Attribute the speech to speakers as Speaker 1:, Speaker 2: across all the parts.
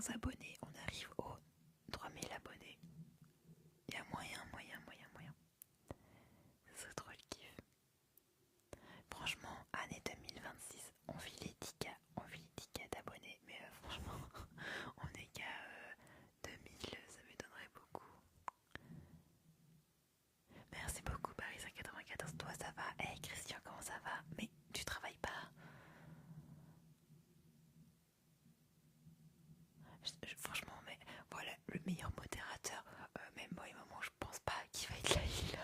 Speaker 1: 15 abonnés, on arrive aux 3000 abonnés. Il y a moyen. Ce serait trop le kiff. Franchement, année 2026, on vit les 10K, d'abonnés, mais franchement, on est qu'à 2000, ça m'étonnerait beaucoup. Merci beaucoup Paris194, toi ça va? Hey Christian, comment ça va? Mais tu travailles pas? Franchement, mais voilà, le meilleur modérateur, même moi et maman, je pense pas qu'il va être là.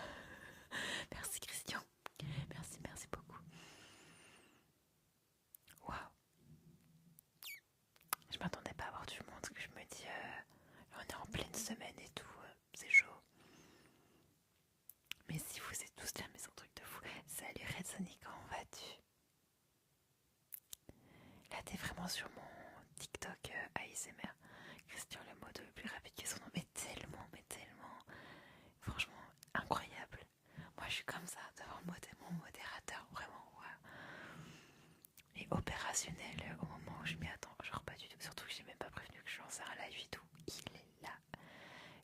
Speaker 1: Merci Christian, merci beaucoup. Waouh, je m'attendais pas à avoir du monde, parce que je me dis, on est en pleine semaine et tout, c'est chaud. Mais si vous êtes tous là, mais c'est un truc de fou. Salut Red Sonic, comment vas-tu? Là, t'es vraiment sur mon TikTok ASMR. Christian, le mode le plus rapide que son nom, mais tellement. Franchement, incroyable. Moi, je suis comme ça devant mon modérateur, vraiment, ouais. Et opérationnel au moment où je m'y attends, genre pas du tout. Surtout que j'ai même pas prévenu que je lançais un live et tout. Il est là.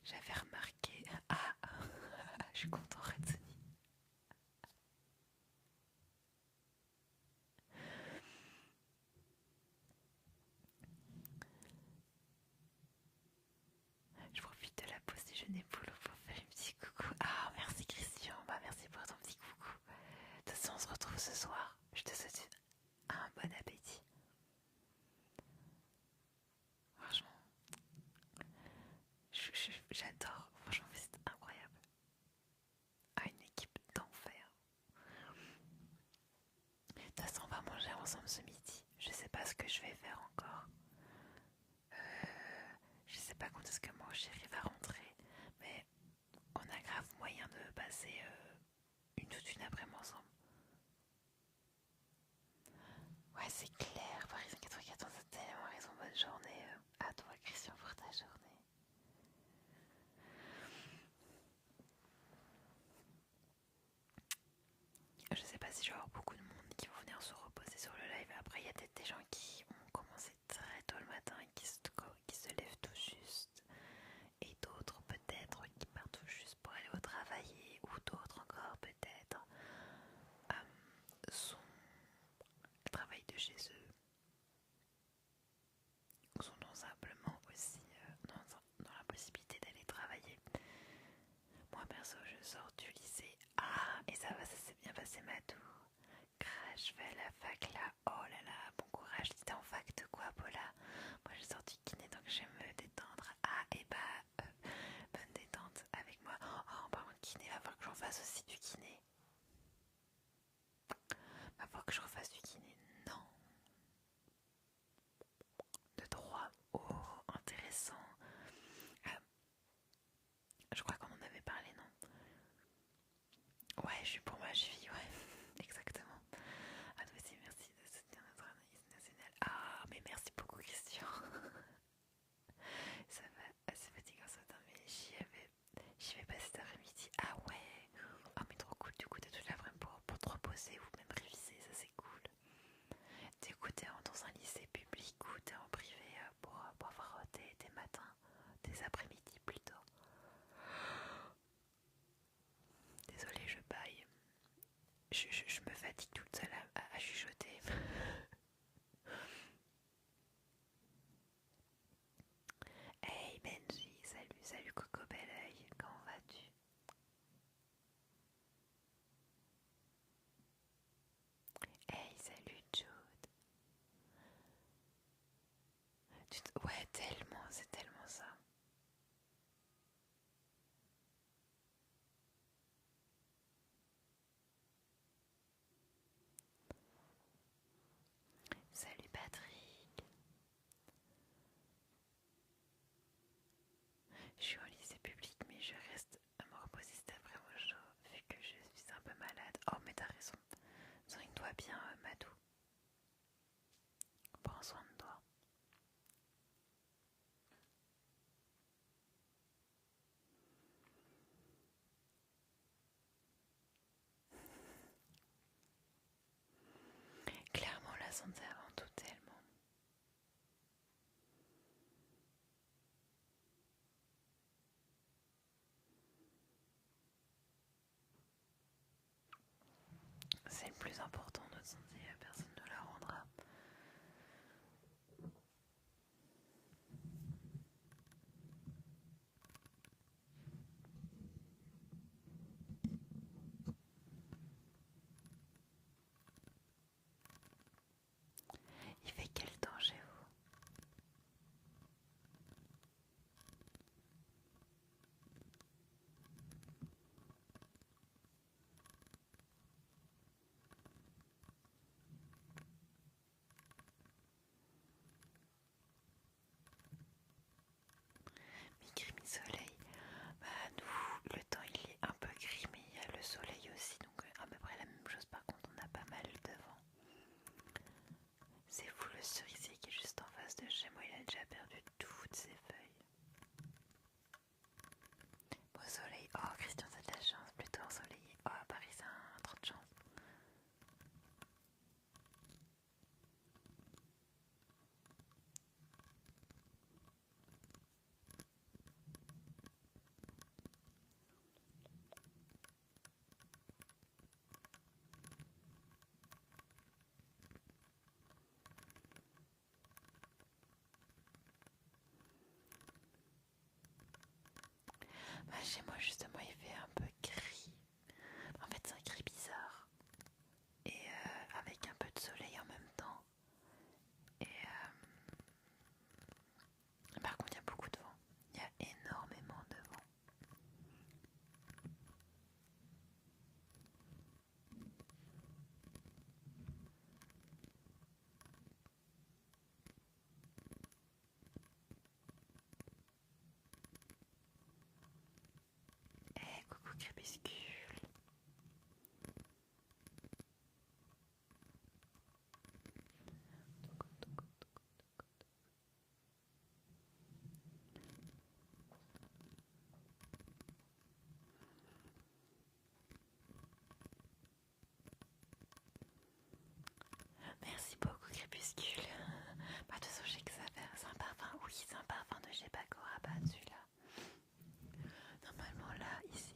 Speaker 1: J'avais remarqué. Ah, je suis content, Red Sonic. Je profite de la pause déjeuner boulot pour faire un petit coucou. Ah, merci Christian, bah merci pour ton petit coucou. De toute façon, on se retrouve ce soir. Je te souhaite un bon appétit. Franchement, j'adore. Franchement, c'est incroyable. Ah, une équipe d'enfer. De toute façon, on va manger ensemble ce midi. Je sais pas ce que je vais faire encore. Je sais pas quand est-ce que mon chéri va rentrer, mais on a grave moyen de passer toute une après-midi ensemble. Ouais, c'est clair. Paris194, c'est tellement raison. Bonne journée à toi, Christian, pour ta journée. Je sais pas si je vais avoir beaucoup de monde qui vont venir se reposer sur le live. Après, il y a peut-être des gens qui ont commencé très tôt le matin et qui se lèvent tout juste. Et d'autres peut-être qui partent tout juste pour aller au travail. Ou d'autres encore peut-être sont travaillent de chez eux. Ou sont tout simplement aussi dans la possibilité d'aller travailler. Moi perso, je sors du lycée. Ah, et ça va, ça s'est bien passé ma tour. Je vais à la fac là. Oh là là, bon courage. T'étais en fac de quoi, Paula? Moi, j'ai sorti kiné, donc je vais me détendre. Ah, et bah, bonne détente avec moi. Oh, par contre, kiné, va falloir que j'en fasse aussi du kiné. Va falloir que je refasse du kiné. Non. De droit. Oh, intéressant. Je crois qu'on en avait parlé, non? Ouais, je suis pour ma cheville, ouais. Exactement. À toi aussi, merci de soutenir notre analyse nationale. Ah, mais merci beaucoup, Christian. Ça va assez fatigant ce matin, mais j'y vais passer cet après-midi. Ah ouais. Ah, mais trop cool. Du coup, t'as toute l'après-midi pour te reposer ou même réviser, ça c'est cool. T'es dans un lycée public ou t'es en privé pour avoir tes matins, tes après-midi plutôt. Désolée, je baille. Je me fatigue toute seule à chuchoter. Hey Benji, salut Coco Belleuil, comment vas-tu? Hey, salut Jude. Ouais, tellement, c'est tellement ça. Salut Patrick. Je suis au lycée public, mais je reste à me reposer cet après-midi chaud, vu que je suis un peu malade. Oh, mais t'as raison. Soigne-toi bien, Madou. Prends soin de toi. Clairement, la santé avant tout, tellement. plus important, notre santé, personne ne la rendra. Il fait quel temps chez vous? Mi-gris, mi-soleil. Bah nous, le temps il est un peu gris, mais il y a le soleil aussi, donc à peu près la même chose. Par contre, on a pas mal de vent. C'est fou, le cerisier qui est juste en face de chez moi, il a déjà perdu toutes ses feuilles. Beau soleil. Oh, Christian, t'as de la chance, plutôt ensoleillé. Oh, à Paris, c'est un trop de chance. Bah, chez moi, justement, il fait un peu gris. En fait, c'est un gris bizarre. Et avec un peu de soleil en même temps. Et par contre, il y a beaucoup de vent. Il y a énormément de vent. Eh, coucou crépuscule. Merci beaucoup crépuscule. Bah, de toute façon, je sais que ça fait c'est un parfum. Oui, c'est un parfum de chez Paco Rabanne celui-là. Normalement là, ici,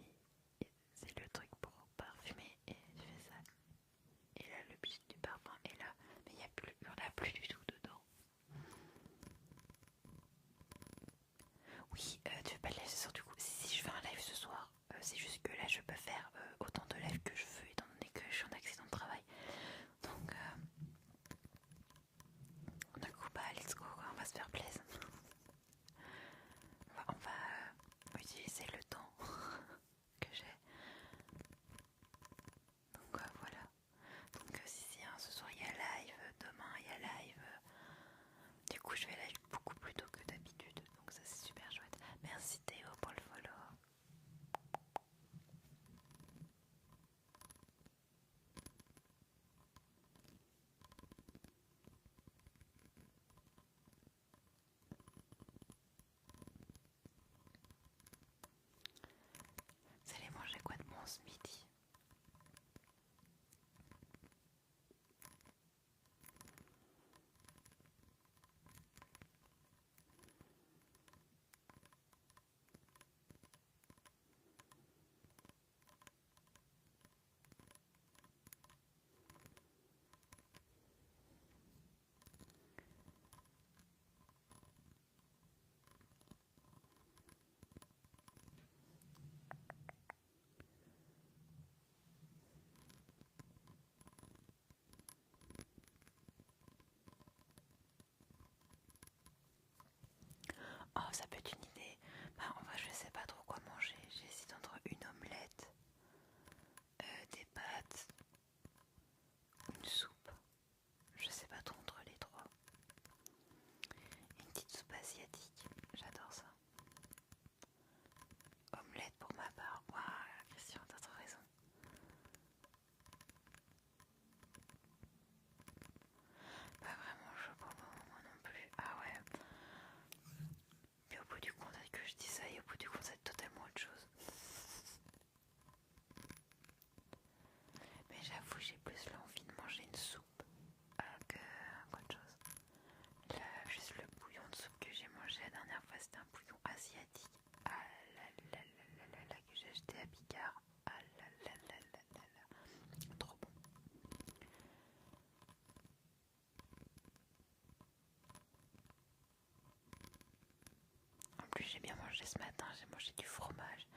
Speaker 1: bien mangé ce matin, j'ai mangé du fromage.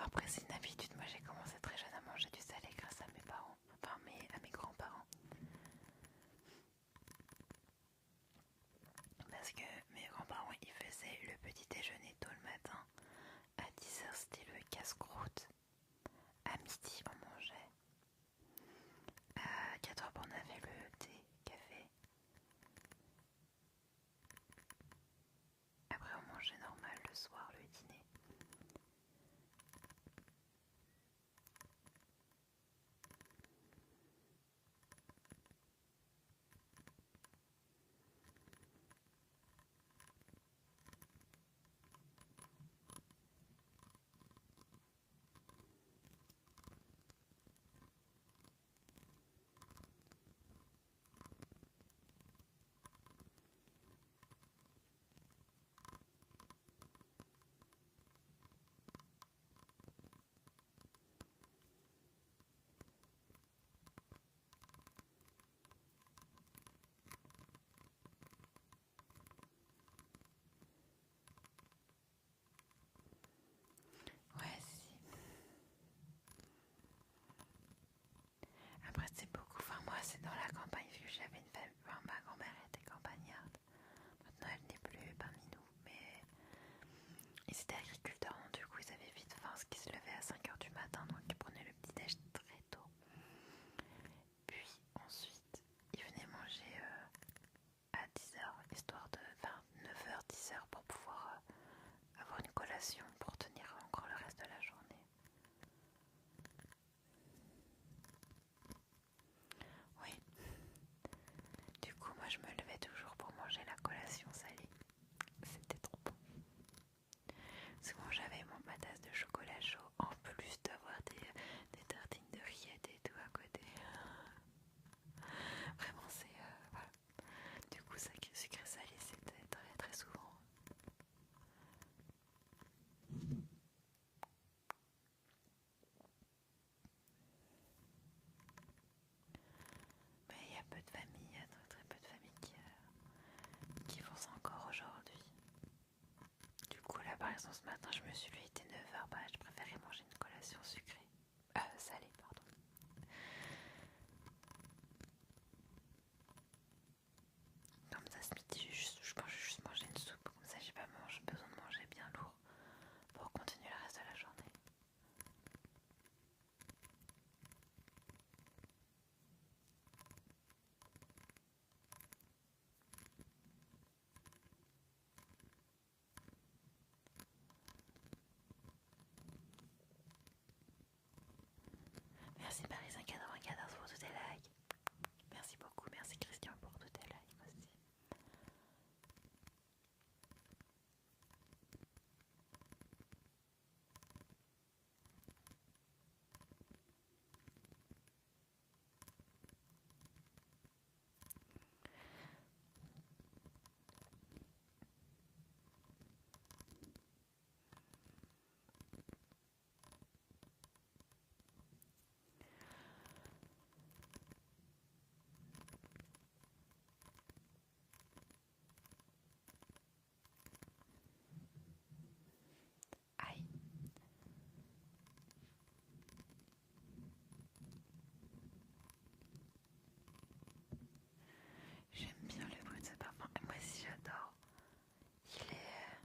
Speaker 1: Après c'est une habitude, moi j'ai commencé très jeune à manger du salé grâce à mes parents, enfin à mes grands-parents. Parce que mes grands-parents ils faisaient le petit déjeuner tôt le matin. À 10h c'était le casse-croûte. À midi on mangeait. À 4h on avait le thé, café. Après on mangeait normal le soir, le dîner. Ouais, si. Après c'est beaucoup, enfin moi c'est dans la campagne vu que j'avais une famille, enfin, ma grand-mère était campagnarde. Maintenant elle n'est plus parmi nous, mais ils étaient agriculteurs donc du coup ils avaient vite faim, ce qui se levait à 5h du matin donc ils prenaient le petit déj très tôt. Puis ensuite ils venaient manger à 10h, histoire de 9h, 10h pour pouvoir avoir une collation pour tenir encore le reste de la journée. Oui. Du coup, moi je me levais toujours pour manger la collation salée. C'était trop bon. Souvent j'avais ma tasse de chocolat chaud en plus d'avoir des tartines de rillettes et tout à côté. Vraiment c'est... voilà. Du coup sucré salé c'était très très souvent. Mais il y a peu de familles, il y a très très peu de familles qui font ça encore aujourd'hui. Du coup là par exemple ce matin je me suis levé, il était 9h, bah je préférais manger une collation sucrée. Salée pardon. Comme ça ce midi je pense juste manger une soupe, comme ça j'ai pas besoin de manger bien lourd pour continuer le reste de la journée. Merci Paris194 pour tous tes likes. Merci beaucoup, merci Christian pour tous tes likes aussi. Aïe, j'aime bien le bruit de ce parfum. Moi aussi j'adore. Il est...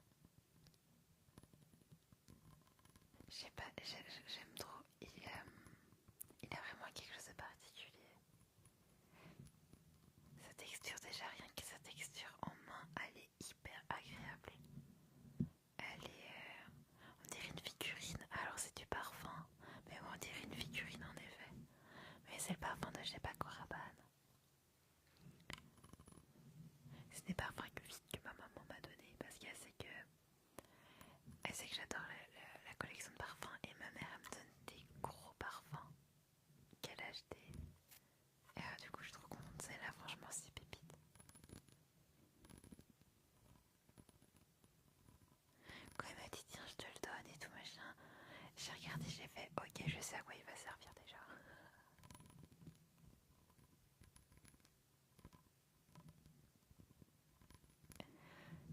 Speaker 1: je sais pas, j'aime trop. Il a vraiment quelque chose de particulier. Sa texture déjà, rien que sa texture en main, elle est hyper agréable. Elle est... on dirait une figurine. Alors c'est du parfum, mais on dirait une figurine en effet. Mais c'est le parfum de je sais pas quoi Rabanne. Ok, je sais à quoi il va servir déjà.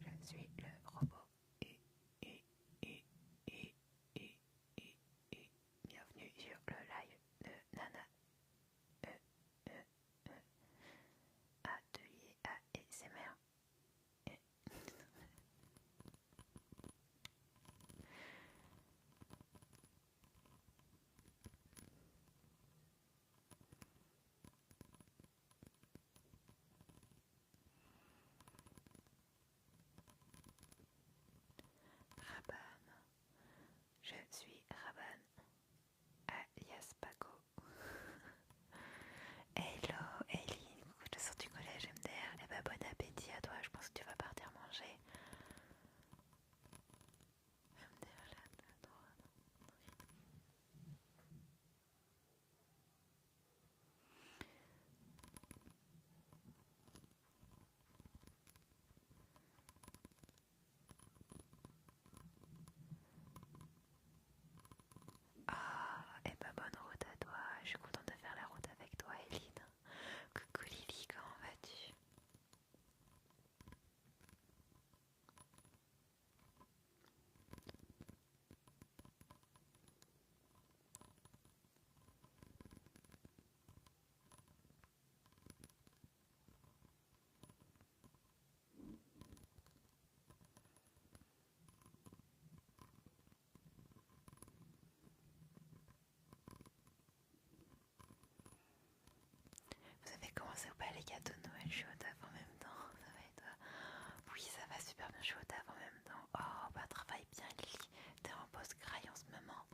Speaker 1: Je suis le robot. Bienvenue sur le live de Nana. Atelier ASMR. Raban. Je suis Raban, alias Paco. Hello, Eileen, coucou, je te sors du collège MDR. Eh ben, bon appétit à toi, je pense que tu vas partir manger. MDR, j'adore. Ah, et ben bonne route à toi. Je suis contente de faire la route avec toi, Eileen. Coucou Lily, comment vas-tu? Vous avez commencé ou pas les gâteaux de Noël? Je suis au taf en même temps. Ça va et toi? Oui, ça va super bien, je suis au taf en même temps. Oh, bah travaille bien Lily. T'es en post graille en ce moment.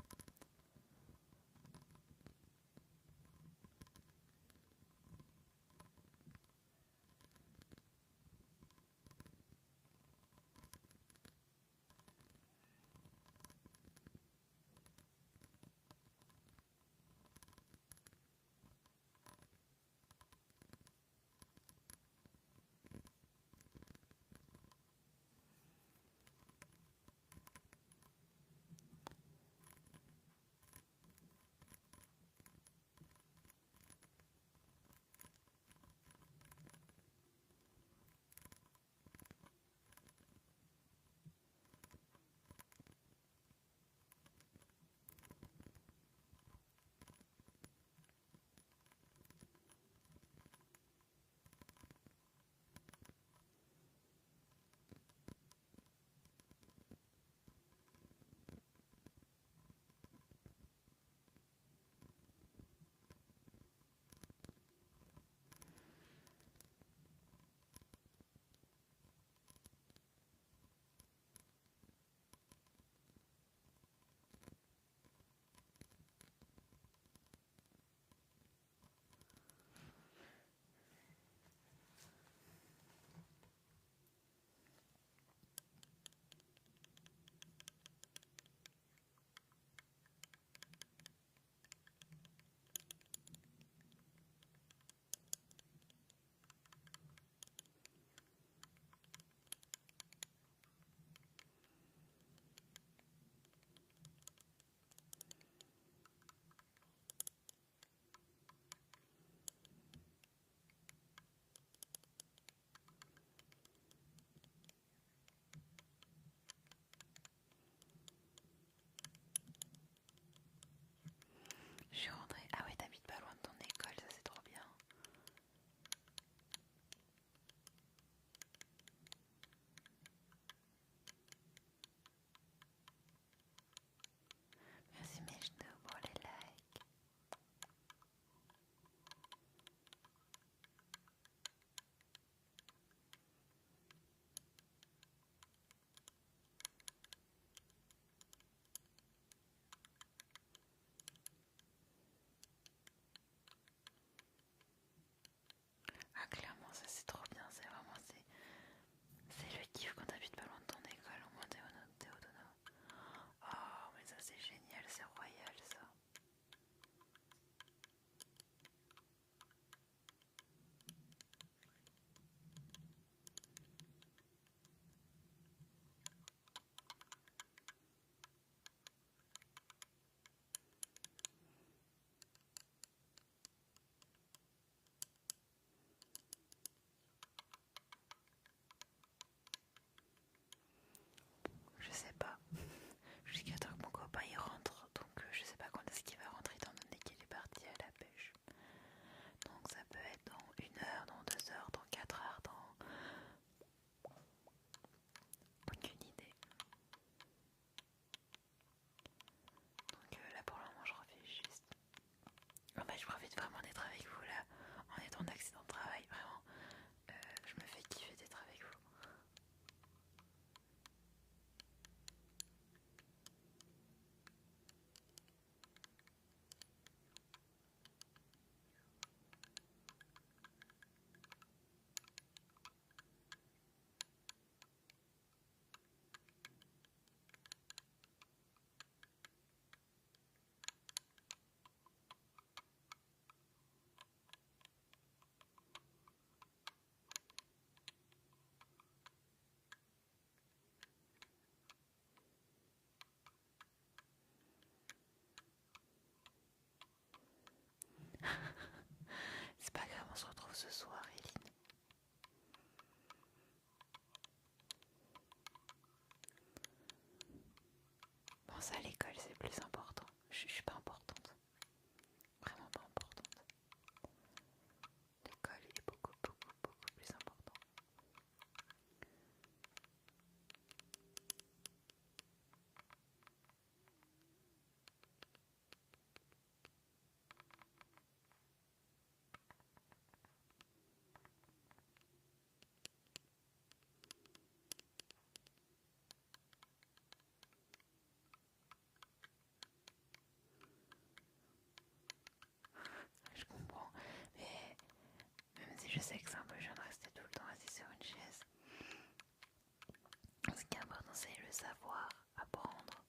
Speaker 1: savoir apprendre,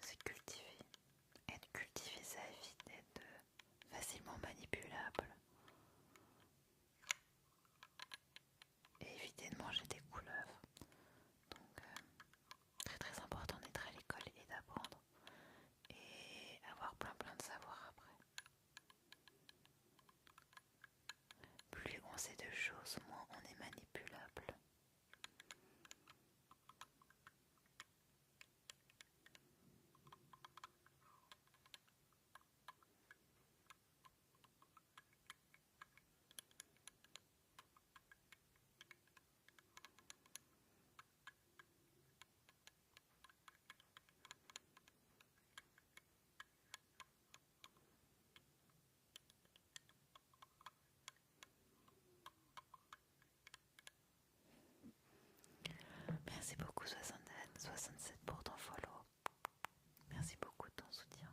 Speaker 1: c'est cultiver. Être cultivé, ça évite d'être facilement manipulable et éviter de manger des couleuvres. Donc, très très important d'être à l'école et d'apprendre et avoir plein de savoir après. Plus on sait de choses, moins on est manipulable. Merci beaucoup 67 pour ton follow. Merci beaucoup de ton soutien.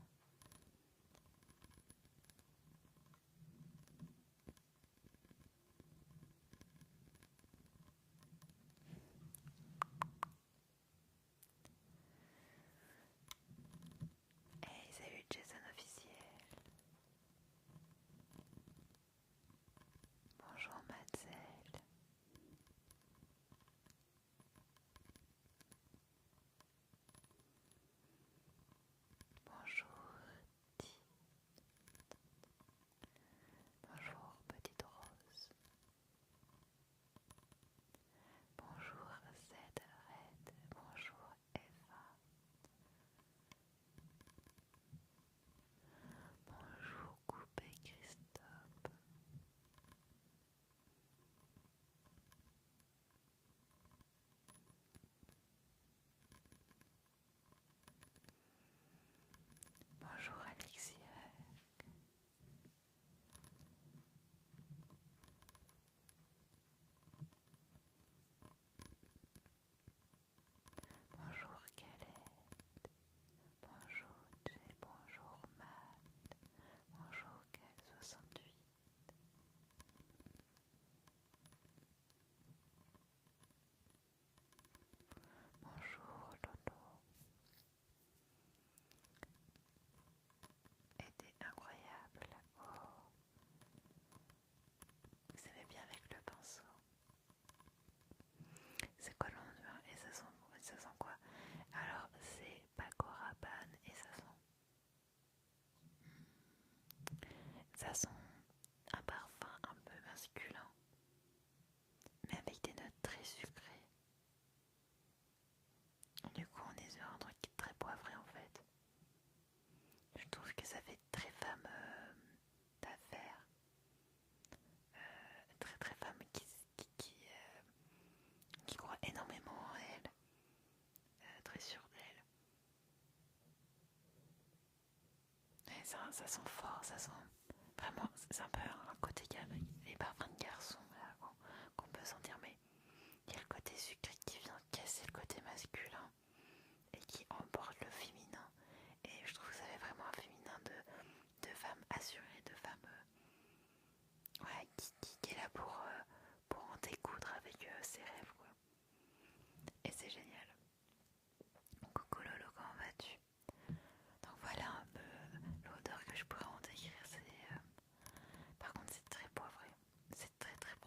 Speaker 1: Hey, salut Jason officiel. Bonjour Matzel. Bonjour Ti. Bonjour Petite Rose. Bonjour Zed Red. Bonjour Eva. Bonjour Coupé Christophe. Bonjour Alexia. Bonjour Calais. Bonjour Jay. Bonjour Matt. Bonjour Cal68. Bonjour Lolo. Était incroyable. Oh. Vous aimez bien avec le pinceau. C'est quoi le nom du vin? Et ça sent quoi? Alors c'est Paco Rabanne et ça sent un parfum un peu masculin, mais avec des notes très sucrées. Du coup on est sur un truc très poivré en fait. Je trouve que ça fait très femme d'affaires, très femme qui croit énormément en elle, très sûre d'elle. Et ça sent fort, ça sent vraiment, c'est un peu un côté les parfums de garçon là, qu'on peut sentir, mais il y a le côté sucré qui vient casser le côté masculin et qui emporte le féminin. Et je trouve que ça fait vraiment un féminin de femme assurée, de femme ouais, qui est là pour en découdre avec ses rêves quoi. Et c'est génial. Coucou Lolo, comment vas-tu? Donc voilà un peu l'odeur que je pourrais en décrire. Par contre c'est très poivré. C'est très poivré.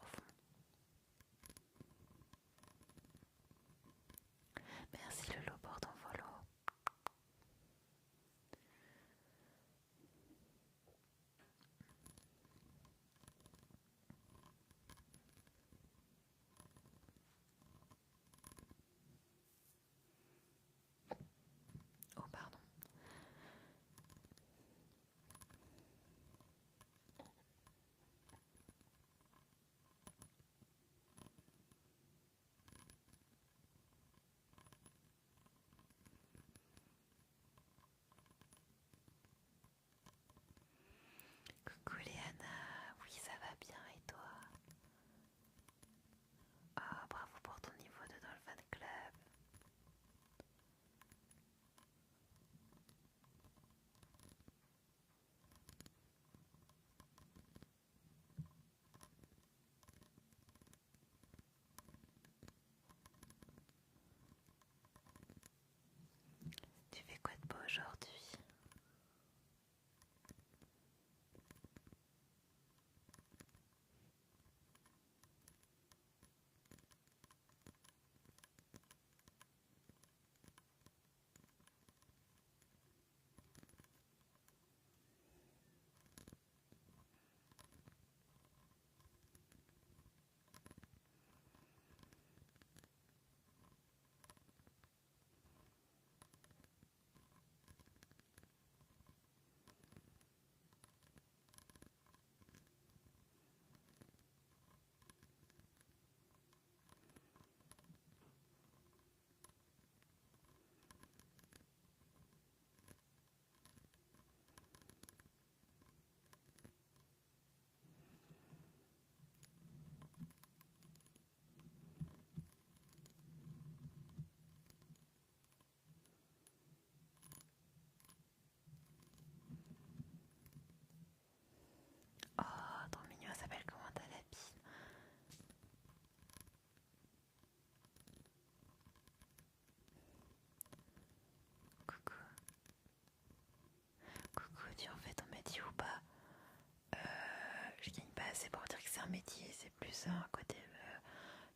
Speaker 1: métier, c'est plus un côté,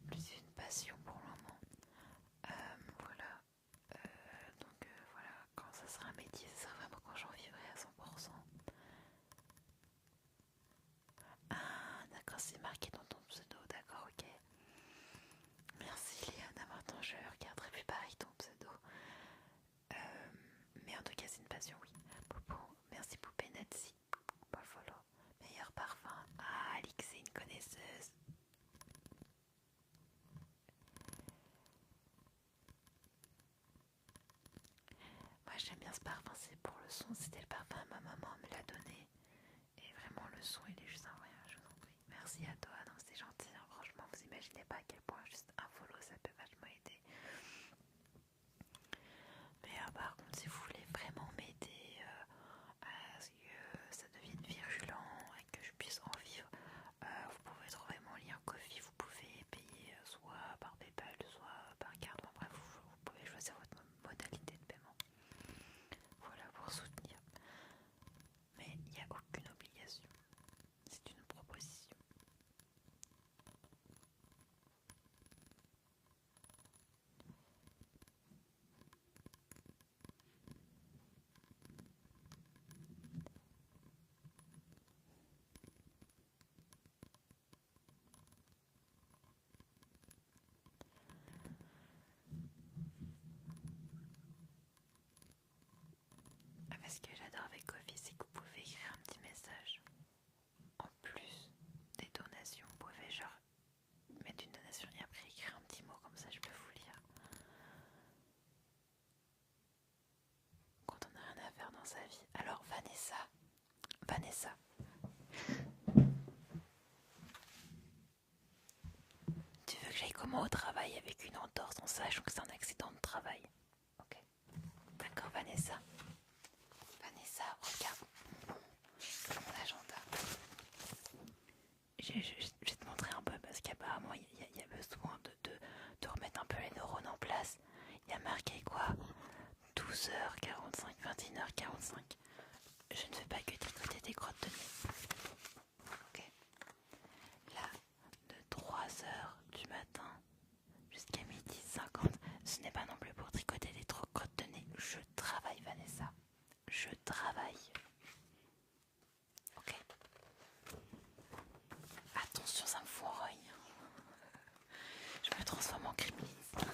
Speaker 1: plus une passion pour le moment. Voilà. Donc voilà, quand ça sera un métier, ça sera vraiment quand j'en vivrai à 100%. Ah, d'accord, c'est marqué dans ton pseudo, d'accord, ok. Merci Léana, maintenant je regarderai plus pareil ton pseudo. Mais en tout cas, c'est une passion, oui. Popo, merci Poupée Natsi. Pas follow. Meilleur parfum. Ah, Alix, c'est une connaisseuse. Moi, j'aime bien ce parfum, c'est pour le son. C'était le parfum, ma maman me l'a donné. Et vraiment, le son, il est juste incroyable, je vous en prie. Merci à toi, non, c'est gentil, hein. Franchement, vous imaginez pas à quel point juste un follow, ça peut vachement aider. Mais par contre, si vous voulez vraiment m'aider à ce que ça devienne virulent et que je puisse en vivre, vous pouvez trouver mon lien Ko-fi. Vous pouvez payer soit par PayPal, soit par carte. Bon, bref, vous pouvez choisir votre modalité de paiement. Voilà, pour soutenir. Mais il n'y a aucune obligation. C'est une proposition. Ah, ce que j'adore avec Ko-fi, c'est que vous pouvez écrire un petit message. En plus des donations, vous pouvez genre mettre une donation et après écrire un petit mot comme ça, je peux vous lire. Quand on n'a rien à faire dans sa vie. Alors Vanessa, tu veux que j'aille comment au travail avec une entorse en sachant que c'est un accident de travail? Ok. D'accord Vanessa. Vanessa, regarde mon agenda. Je vais te montrer un peu parce qu'apparemment il y a besoin de remettre un peu les neurones en place. Il y a marqué quoi? 12h45, 21h45. Je ne fais pas que tricoter des crottes de nez. Ok. Là, de 3h du matin jusqu'à 12h50, ce n'est pas non plus pour tricoter des crottes de nez. Je travaille, Vanessa. Je travaille. Ok. Attention, ça me fout en rogne. Je me transforme en criminaliste.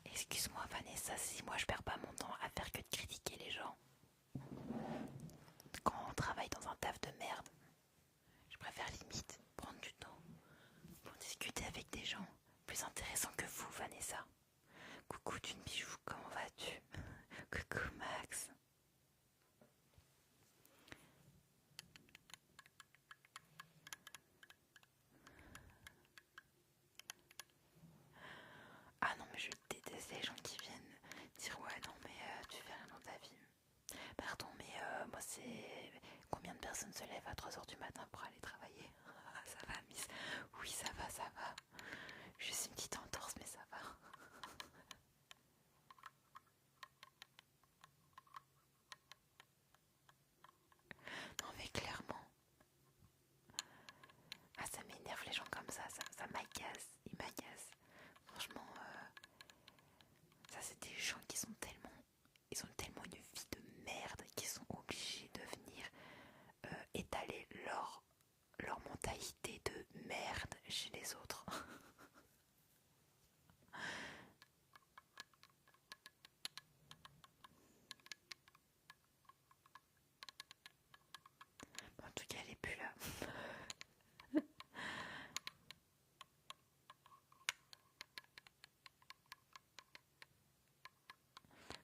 Speaker 1: Excuse-moi, Vanessa, si moi je perds pas mon temps à faire que de critiquer les gens. Quand on travaille dans un taf de merde, je préfère limite prendre du temps pour discuter avec des gens plus intéressants que vous, Vanessa. Coucou d'une bijou, comment vas-tu? Coucou Max. Ah non mais je déteste les gens qui viennent dire ouais non mais tu fais rien dans ta vie. Pardon mais moi c'est... Combien de personnes se lèvent à 3h du matin pour aller travailler? Ça va Miss? Oui ça va, ça va. Juste une petite entorse mais ça va. Non mais clairement. Ah ça m'énerve les gens comme ça m'agace, ils m'agacent. Franchement, ça c'est des gens qui sont tellement... Ils ont tellement une vie de merde qu'ils sont obligés de venir étaler leur mentalité de merde chez les autres. En tout cas, elle est plus là.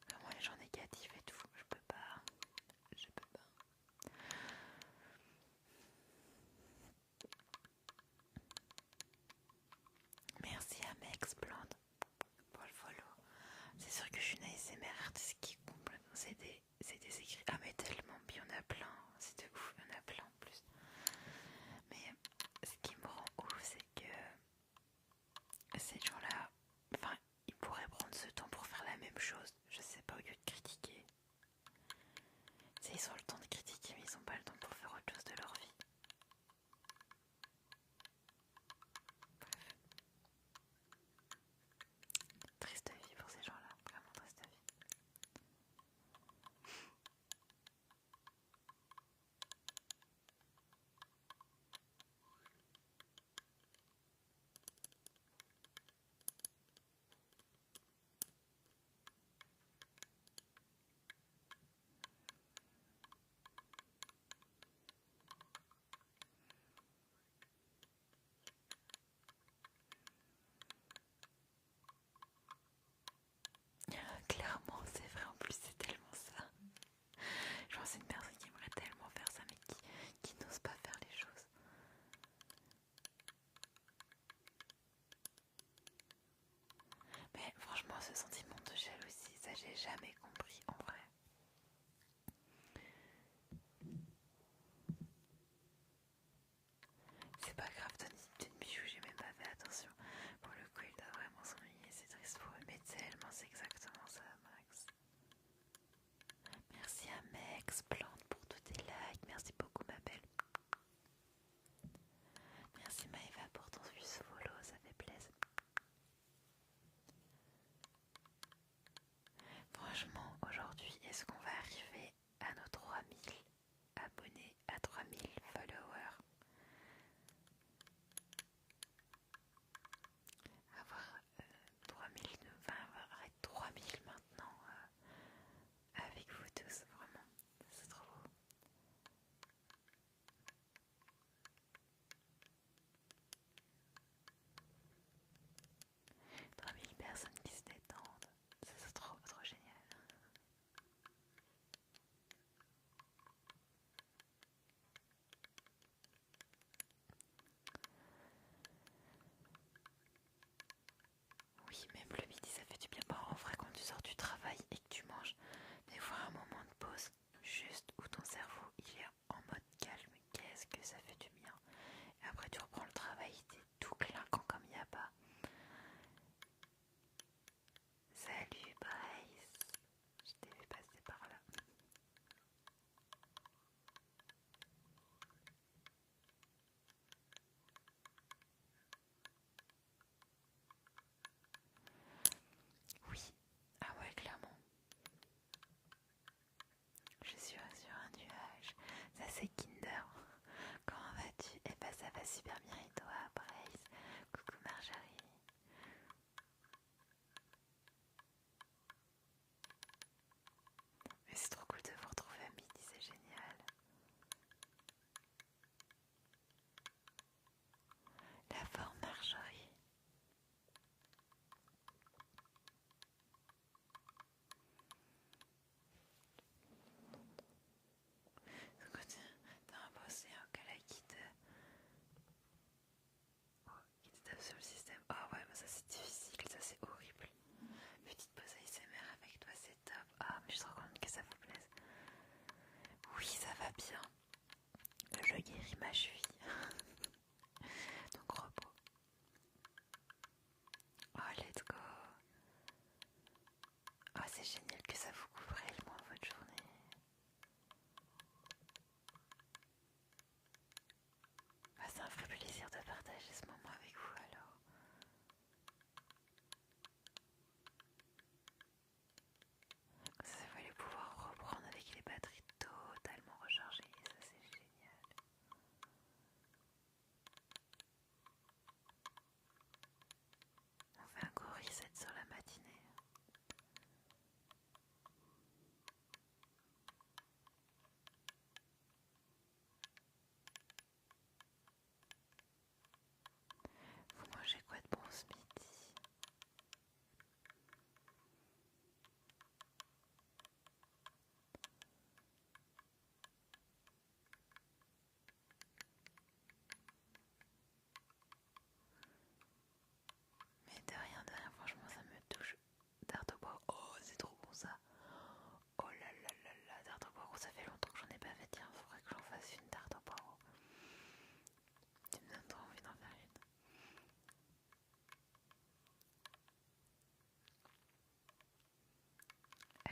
Speaker 1: Vraiment les gens négatifs et tout, je peux pas. Je peux pas.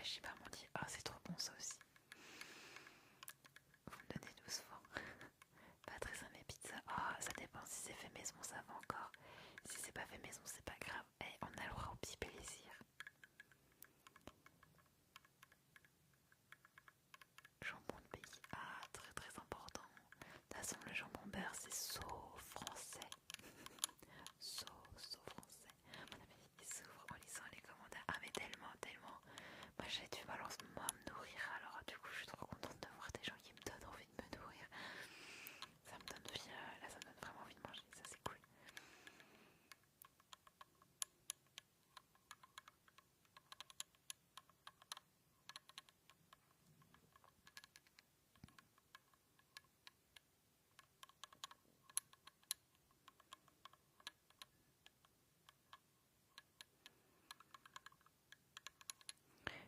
Speaker 1: hachis parmentier. Oh, c'est trop bon ça aussi. Vous me donnez 12 francs. Pas très sain mes pizzas. Oh, ça dépend si c'est fait maison, ça va encore. Si c'est pas fait maison, c'est pas grave. Et on a le droit au petit plaisir. Jambon de pays. Ah, très très important. De toute façon, le jambon beurre, c'est so français. So français. Mon ami, il s'ouvre en lisant les commentaires. Ah, mais tellement, tellement. Moi, j'ai du mal en ce moment à me nourrir. Alors, du coup, je suis trop contente de voir des gens qui me donnent envie de me nourrir. Ça me donne envie, là, ça me donne vraiment envie de manger. Ça, c'est cool.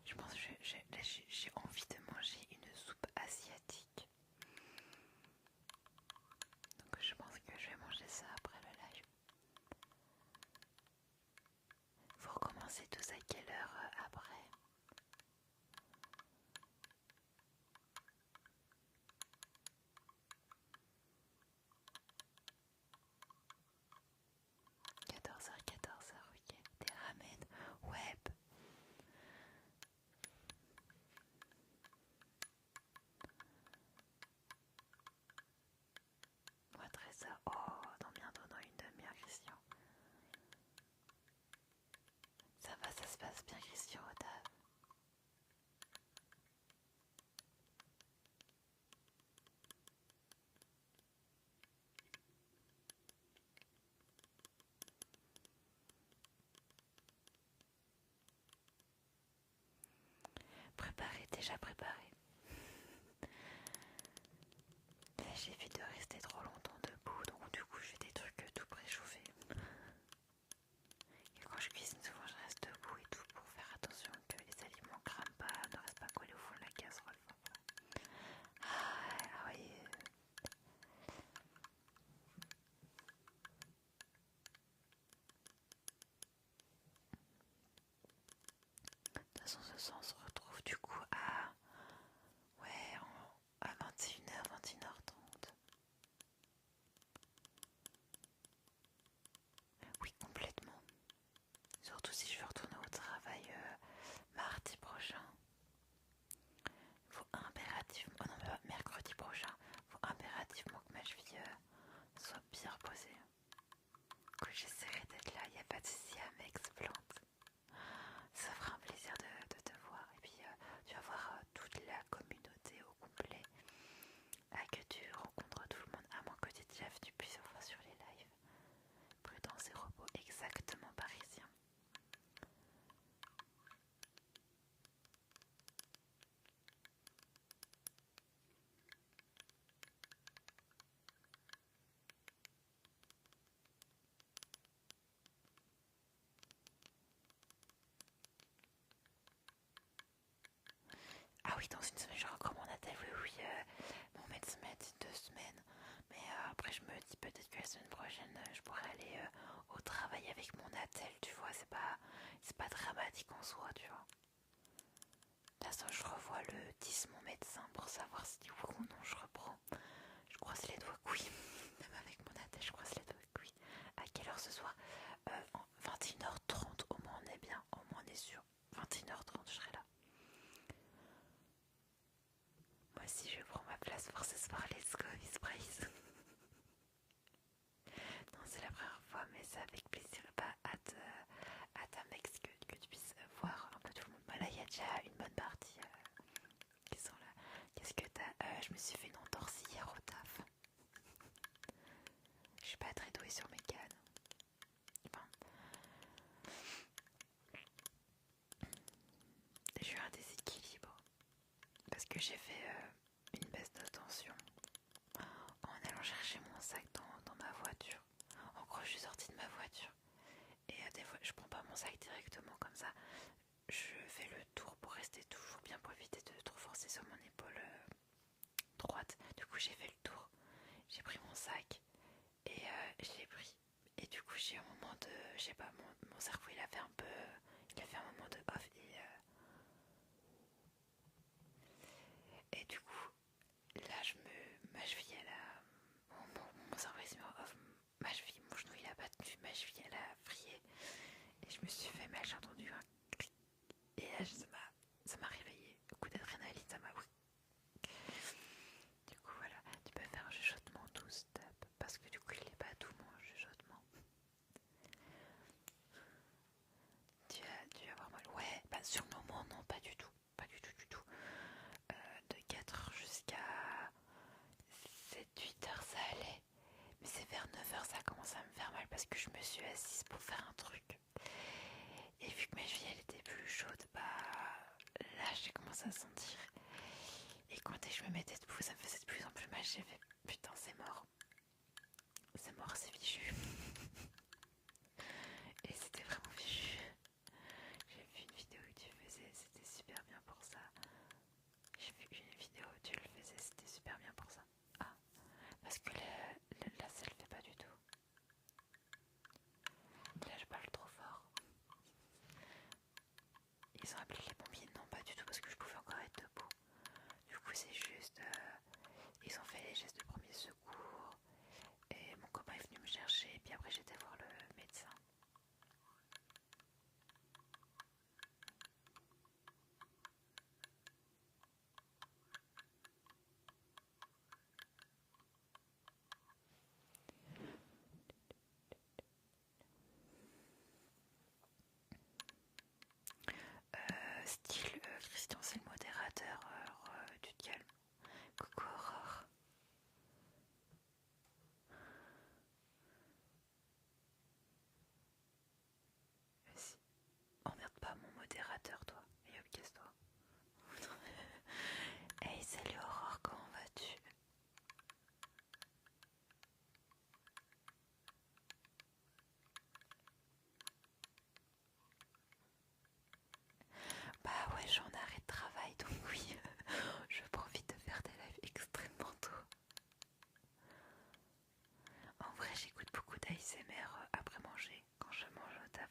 Speaker 1: Je pense que j'ai envie de manger une soupe asiatique. Donc je pense que je vais manger ça après le live. Vous recommencez tous à quelle heure après? Quatorze heures, ok. Des ramen. Ouais. Moi 13h. Oh, dans bientôt dans une demi-heure, Christian. Ça va, ça se passe bien, Christian, au taf. Préparé, déjà préparé. Là, j'évite de rester trop longtemps debout, donc du coup, je fais des trucs tout préchauffés. Et quand je cuisine, souvent, je reste debout et tout pour faire attention que les aliments crament pas, ne restent pas collés au fond de la casserole. Ah oui. De toute façon, ce soir, on se retrouve du coup à... Ouais, à 21h, 21h30. Oui, complètement. Surtout si je veux retourner au travail mardi prochain. Il faut impérativement... Oh non, mais mercredi prochain. Il faut impérativement que ma cheville soit bien reposée. Que j'essaierai d'être là, il n'y a pas de souci, Amex Plante. Ça fera un plaisir de te voir. Et puis tu vas voir toute la communauté au complet. Que tu rencontres tout le monde, à moins que tu aies déjà venu plusieurs fois sur les lives. Prudence et repos exactement parisien. Ah oui, dans une semaine, je recommande à tel. Oui, mon médecin m'a dit 2 semaines. Mais après, je me dis peut-être que la semaine prochaine, je pourrais aller au travail avec mon attel, tu vois. C'est pas dramatique en soi, tu vois. De toute façon, je revois le 10 mon médecin pour savoir si oui ou non je reprends. Je croise les doigts que oui. Même avec mon attel, je croise les doigts que oui. À quelle heure ce soir? 21h30, au moins on est bien, au moins on est sûr. 21h30, je serai là. Moi aussi, je prends ma place pour ce soir. Let's go, Miss Price. Non, c'est la première fois, mais c'est avec plaisir. Bah, hâte à Mex que tu puisses voir un peu tout le monde. Bah, là, il y a déjà une bonne partie qui sont là. Qu'est-ce que t'as? Je me suis fait une entorse hier au taf. Je suis pas très douée sur mes cannes. Enfin, j'ai eu un déséquilibre parce que j'ai fait une baisse de tension en allant chercher mon sac dans ma voiture. En gros, je suis sortie de ma voiture et des fois, je prends pas mon sac directement comme ça. Je fais le tour pour rester toujours bien, pour éviter de trop forcer sur mon épaule droite. Du coup, j'ai fait le tour. J'ai pris mon sac et je l'ai pris. Et du coup, j'ai un moment de... Je sais pas, mon cerveau, il a fait un peu... Il a fait un moment de off et cheville elle a vrillé et je me suis fait mal, j'ai entendu un cric et là ça m'a réveillé. Le coup d'adrénaline, ça m'a... Du coup voilà, tu peux faire un chuchotement doux, stop, parce que du coup il est pas doux mon chuchotement. Tu as dû avoir mal. Ouais, bah sur le moment non, pas du tout. Pas du tout du tout. De 4h jusqu'à 7-8h ça allait. Mais c'est vers 9h ça commence à me faire mal parce que je me suis assise pour faire un truc. Et vu que ma cheville elle était plus chaude, bah là j'ai commencé à sentir. Et quand je me mettais debout, ça me faisait de plus en plus mal. J'ai fait putain c'est mort. C'est mort, c'est fichu. Et c'était vraiment fichu. J'ai vu une vidéo où tu faisais, c'était super bien pour ça. J'ai vu une vidéo où tu le faisais, c'était super bien pour ça. Ah, parce que là ça le fait pas du tout. Là je parle trop fort. Ils ont appelé les pompiers? Non, pas du tout, parce que je pouvais encore être debout. Du coup c'est juste... ils ont fait les gestes de premier secours. Et mon copain est venu me chercher. Et puis après j'étais voir le médecin. Style, Christian c'est le modérateur, tu te calmes. Coucou Aurore. Vas-y. Emmerde pas mon modérateur toi. Et hop, casse-toi. Hey salut Aurore, comment vas-tu? Bah ouais, j'en arrête de travail donc oui, je profite de faire des lives extrêmement tôt. En vrai j'écoute beaucoup d'ASMR après manger, quand je mange au taf.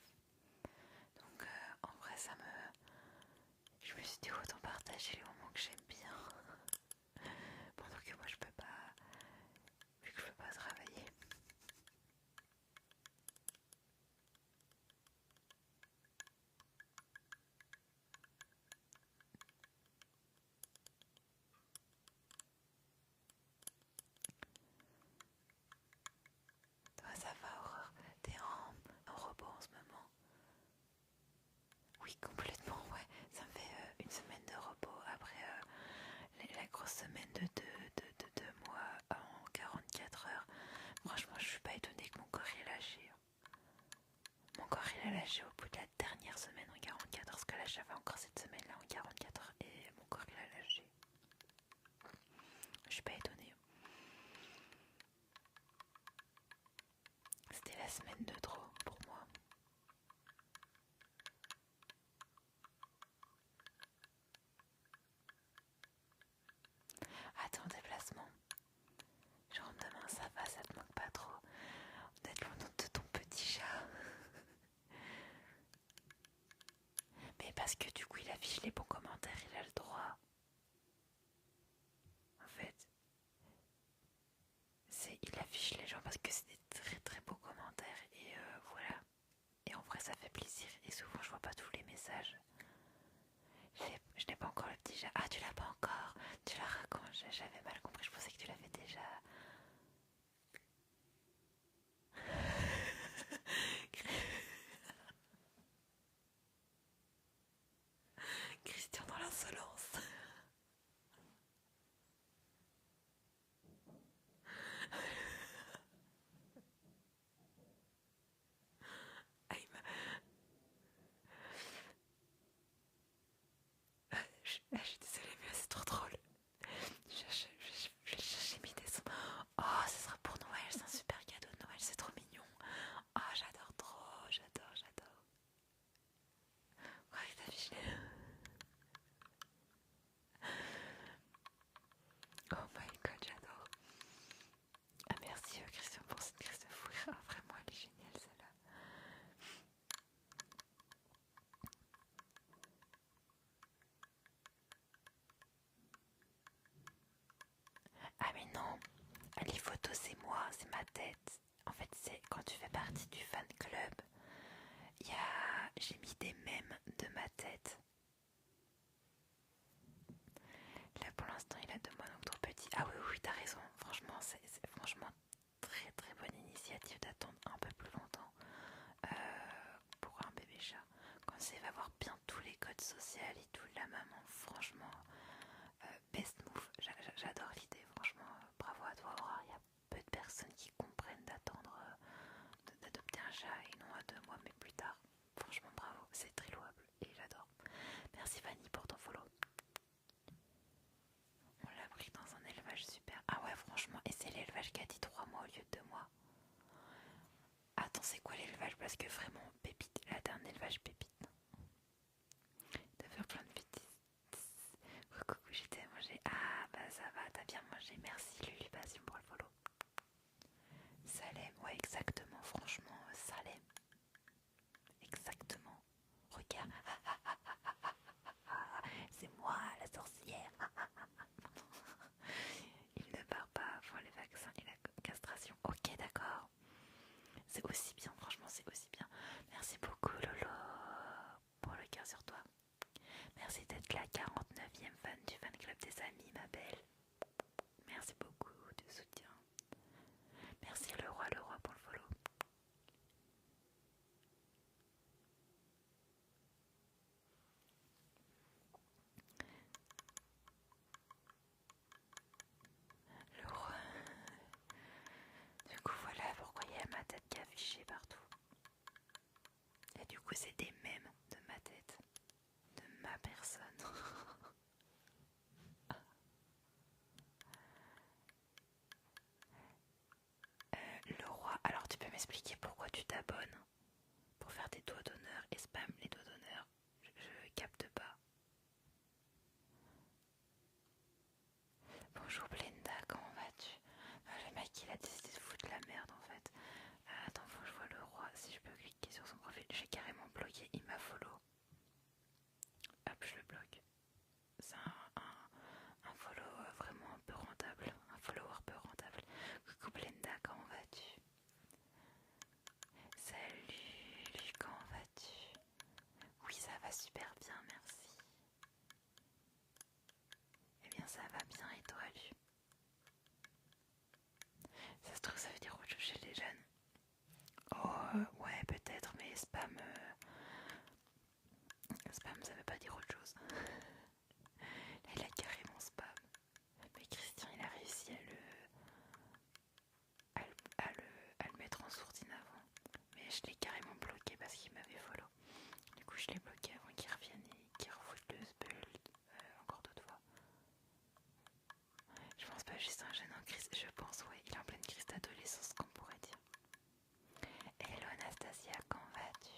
Speaker 1: Donc en vrai ça me... Je me suis dit autant partager les moments que j'aime bien. Pendant que moi je peux pas... Vu que je peux pas travailler. Toi ça va Aurore? T'es en repos en ce moment? Oui complètement ouais. Ça me fait une semaine de repos après la grosse semaine de 2 mois en 44 heures. Franchement je suis pas étonnée que mon corps ait lâché. Mon corps il a lâché au bout de la dernière semaine en 44 heures. Parce que là j'avais encore cette semaine là en 44 heures. Et mon corps il a lâché. Je suis pas étonnée. C'était la semaine de trop pour moi. Attends, déplacement. Genre demain ça va, ça te manque pas trop d'être loin de ton petit chat. Mais parce que du coup il affiche les bons commentaires, il a le droit. En fait, il affiche les gens parce que c'est des très très beaux commentaires. Et voilà. Et en vrai ça fait plaisir. Et souvent je vois pas tous les messages. Je n'ai pas encore le petit chat. Ah tu l'as pas encore? Tu l'as quand? J'avais mal compris, je pensais que tu l'avais déjà. Christian dans l'insolence. Ah, je suis désolée mais c'est trop drôle. J'ai mis des sons. Oh ce sera pour Noël, c'est un super cadeau de Noël, c'est trop mignon. Oh j'adore trop, j'adore. Ouais t'affiches les... Oh my god j'adore. Ah merci Christian pour cette crise de fou rire. Ah, vraiment elle est géniale celle-là. Ah mais non, les photos c'est moi, c'est ma tête. En fait c'est sais, quand tu fais partie du fan club, j'ai mis des mèmes de ma tête. Là pour l'instant il a 2 mois donc trop petit. Ah oui oui t'as raison, franchement c'est franchement très très bonne initiative d'attendre un peu plus longtemps pour un bébé chat. Quand il va avoir bien tous les codes sociaux et tout, la maman, franchement best move, j'adore l'idée, franchement bravo à toi Aurore. Il y a peu de personnes qui comprennent d'attendre d'adopter un chat et non à 2 mois mais plus tard. Franchement bravo, c'est très louable et j'adore. Merci Fanny pour ton follow. On l'a pris dans un élevage super. Ah ouais franchement, et c'est l'élevage qui a dit 3 mois au lieu de 2 mois. Attends, c'est quoi l'élevage? Parce que vraiment, pépite, là t'as un élevage pépite. T'as fait plein de bêtises. Coucou, j'étais à manger. Ah bah ça va, t'as bien mangé. Merci Lulu Passion pour le follow. Salem, ouais exactement, franchement, Salem. Exactement. Regarde. C'est moi la sorcière. Il ne part pas pour les vaccins et la castration. Ok d'accord. C'est aussi bien, franchement c'est aussi bien. Merci beaucoup Lolo pour le cœur sur toi. Merci d'être la 49e fan du fan club des amis ma belle. Merci beaucoup du soutien. Merci le roi pour le follow. Le roi. Du coup voilà pourquoi il y a ma tête qui est affichée partout. Et du coup c'est des mèmes de ma tête. De ma personne. Le roi, alors tu peux m'expliquer pourquoi tu t'abonnes? Pour faire des doigts d'honneur et spam les doigts d'honneur? Je capte pas. Bonjour Blenda, comment vas-tu? Le mec il a décidé de foutre la merde en fait. Attends, faut que je vois le roi. Si je peux cliquer sur son profil, j'ai carrément bloqué, il m'a follow. Hop, je le bloque. C'est un follow vraiment un peu rentable. Un follower peu rentable. Coucou Blenda, comment vas-tu? Salut, comment vas-tu? Oui, ça va super bien, merci. Eh bien, ça va bien et toi, Lu? Ça se trouve, ça veut dire autre chose chez les jeunes. Oh, ouais, peut-être, mais spam, spam, ça veut pas dire autre chose. Là, il a carrément spam. Mais Christian, il a réussi à le mettre en sourdine avant. Mais je l'ai carrément bloqué parce qu'il m'avait follow. Du coup, je l'ai bloqué avant qu'il revienne et qu'il refoute le spell encore d'autres fois. Je pense pas juste un jeune en crise. Je pense, ouais, il est en pleine crise d'adolescence, qu'on pourrait dire. Hello Anastasia, comment vas-tu?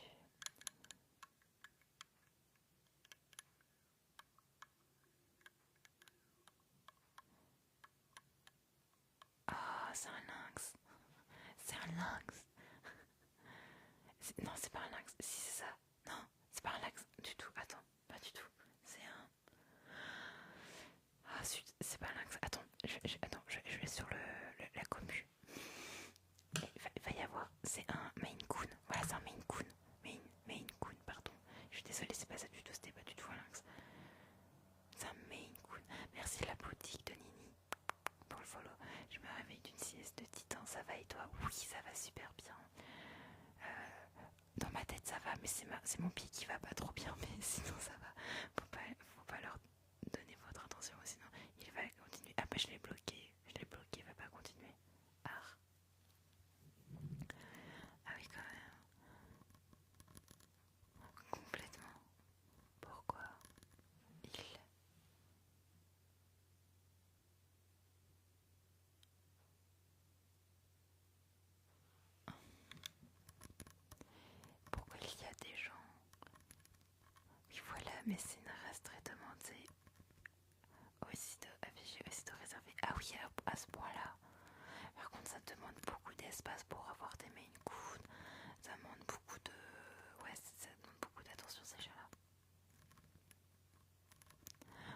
Speaker 1: Oh, c'est un lynx. C'est un lynx. Non, c'est pas un lynx. Si, c'est ça. Non, c'est pas un lynx du tout. Attends, pas du tout. C'est un... Ah, c'est pas un lynx. Attends, je vais sur la commu. Il va y avoir... C'est un Maine Coon. Voilà, c'est un Maine Coon. Maine Coon, pardon. Je suis désolée, c'est pas ça du tout. C'était pas du tout un lynx. C'est un Maine Coon. Merci la boutique de Nini pour le follow. Je me réveille d'une sieste de titan. Ça va et toi? Oui, ça va super bien. Dans ma tête ça va, mais c'est mon pied qui va pas trop bien, mais sinon ça va. Faut pas leur donner votre attention, sinon il va continuer. Ah bah je l'ai bloqué, il va pas continuer. Ah, ah oui quand même. Complètement. Pourquoi pourquoi il y a des gens? Oui voilà, mais c'est une race très demandée. Affiché aussitôt réservé. Ah oui, à ce point-là. Par contre, ça demande beaucoup d'espace pour avoir des main coons. Ça demande beaucoup de... Ouais, ça demande beaucoup d'attention ces jeux-là.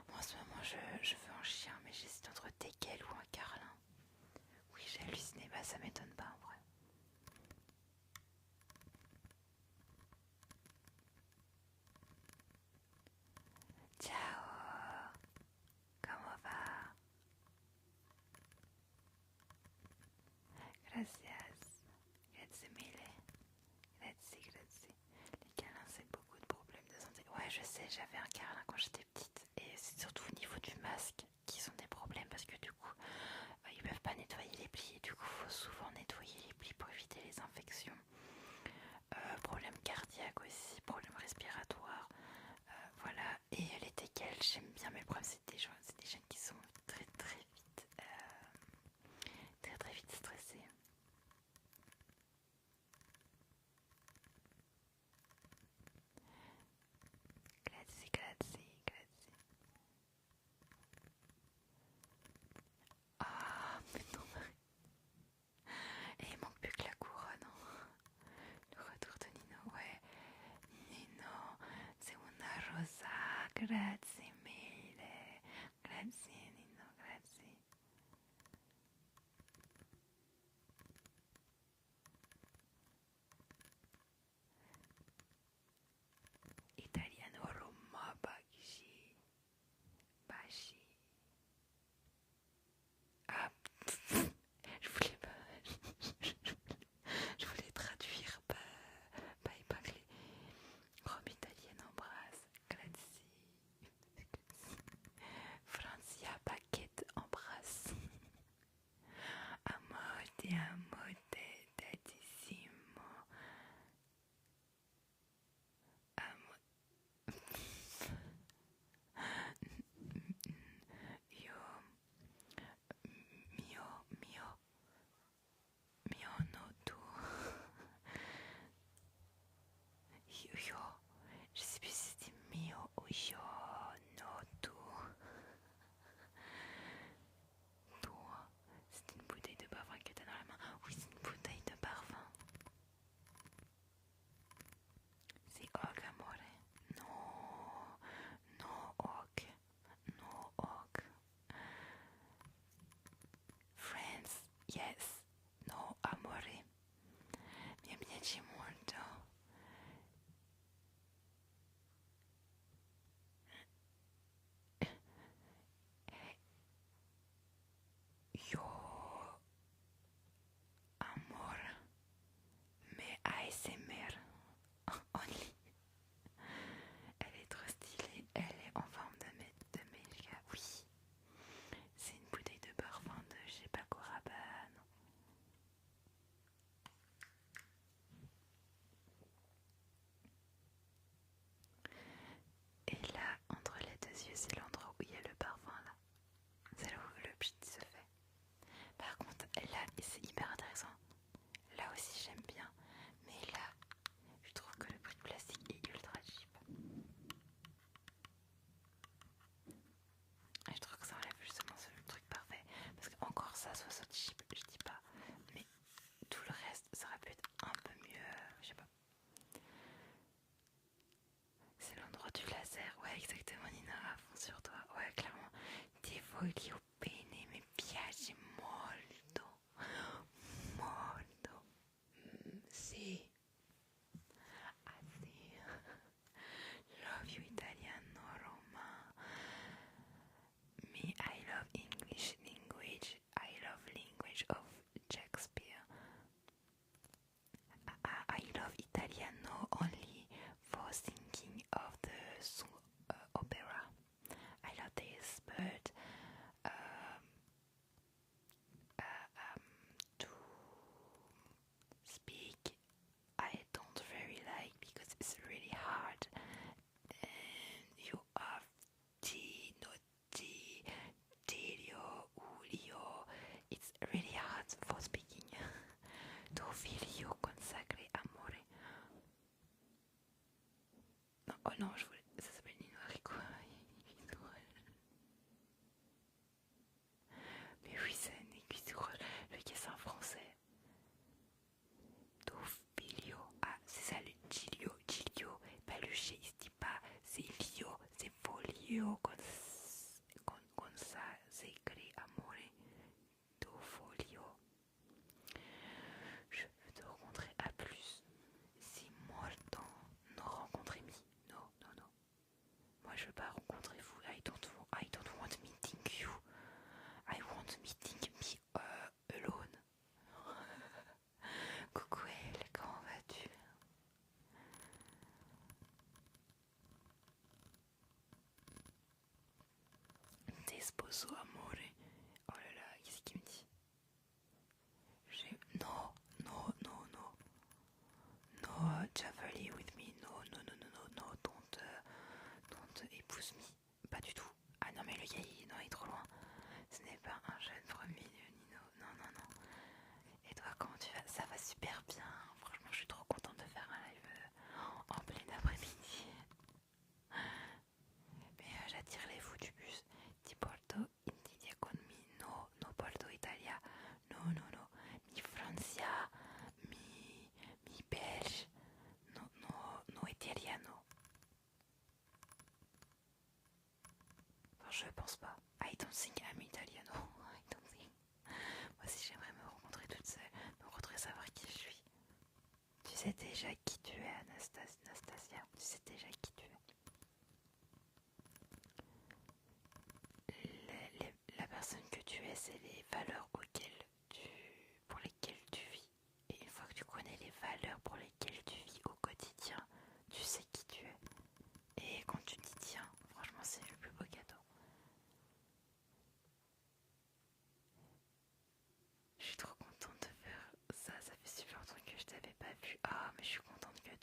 Speaker 1: Moi, en ce moment, je veux un chien, mais j'hésite entre Teckel ou un Carlin. Oui, j'ai halluciné, bah ça m'étonne pas en vrai. je sais, j'avais un carlin quand j'étais petite et c'est surtout au niveau du masque qui sont des problèmes parce que du coup ils peuvent pas nettoyer les plis et du coup il faut souvent nettoyer les plis pour éviter les infections. Problèmes cardiaques aussi, problèmes respiratoires, voilà. Et les TKL j'aime bien mais le problème c'est des jeunes qui sont très vite stressés. Grazie, grazie, grazie. Ah, mais non, et il manque plus que la couronne. Hein. Le retour de Nino, ouais. Nino, c'est una rosa. Grazie mille. Grazie, Nino, grazie. Italiano Roma Bashi. Bashi. Ah, je voulais pas. Je voulais traduire, pas épingler. Rome italienne embrasse. Grazie. Francia Paquette embrasse. Amore, amore, tantissimo. Amore. Io, mio, no, tu. Yo, je sais plus si c'était mio ou yo, no, tu. Toi, c'est une bouteille de parfum que t'as dans la main. Oui, c'est une bouteille de parfum. C'est og, amore. No, no og, no og. Friends, yes, no amore. Mi piace molto. Io amor mais ASMR only. Elle est trop stylée, elle est en forme de méga. Oui, c'est une bouteille de parfum de je sais pas quoi Rabanne. Et là, entre les deux yeux, c'est l'endroit où il y a le parfum là. C'est là où le pchit se fait. Par contre, là, c'est hyper intéressant. Là aussi, j'aime bien. Mais là, je trouve que le prix de plastique est ultra cheap. Et je trouve que ça enlève justement ce truc parfait. Parce que encore ça, soit ça cheap, je dis pas. Mais tout le reste, ça aurait pu être un peu mieux. Je sais pas. C'est l'endroit du laser. Ouais, exactement, Nina, à fond sur toi. Ouais, clairement. Ti voglio bene, mi piace molto. Molto. Sì. Ah, sì. Love you, Italiano, Roma. Me, I love English language. I love language of Shakespeare. I love Italiano only for thinking of the song opera. I love this, but to speak I don't very like because it's really hard and you have T, not T, Tilio, Ulio. It's really hard for speaking. Tu figlio consacré amore. Non, oh non, je voulais. Ça s'appelle Nino Rico. Mais oui, c'est une aiguille rouge. Le gars, c'est un français. Tu figlio. Ah, c'est ça le Giglio. Giglio. Pas le G, il se dit pas. C'est Lio. C'est Folio. Comme ça, c'est écrit amore. Tu folio. Je veux te rencontrer à plus. Si morto. Non, rencontrer me. Non, non, non. Moi, je veux pas rencontrer vous. I don't want meeting you. I want meeting me alone. Coucou, Elle, comment vas-tu? Sposo amore. Oh là là, qu'est-ce qu'il me dit? No, no, no, no. No, travel with me. No, no, no, no, no, no. Don't épouse me. Pas du tout. Ah non, mais le gars, non, il est trop loin. Ce n'est pas un jeune premier Nino. Non, non, non. Et toi, comment tu vas? Ça va super bien. Franchement, je suis trop contente de faire un live en plein après-midi. Mais j'attire les fous du bus. Ti porto in Italia con mi. No, no porto Italia. No, no, no. Mi Francia. Mi Belge. No, no, no italiano. Enfin, je pense pas. I don't think I'm italiano. I don't think. Moi aussi, j'aimerais me rencontrer toute seule. Me rencontrer, savoir qui je suis. Tu sais déjà qui tu es, Anastasia. Tu sais déjà qui tu es. La personne que tu es, c'est les valeurs pour lesquelles tu vis. Et une fois que tu connais les valeurs pour lesquelles tu vis au quotidien, tu sais qui tu es. Et quand tu t'y tiens, franchement, c'est le plus beau cadeau. Je suis trop contente de faire ça. Ça fait super longtemps que je t'avais pas vu. Ah, mais je suis contente que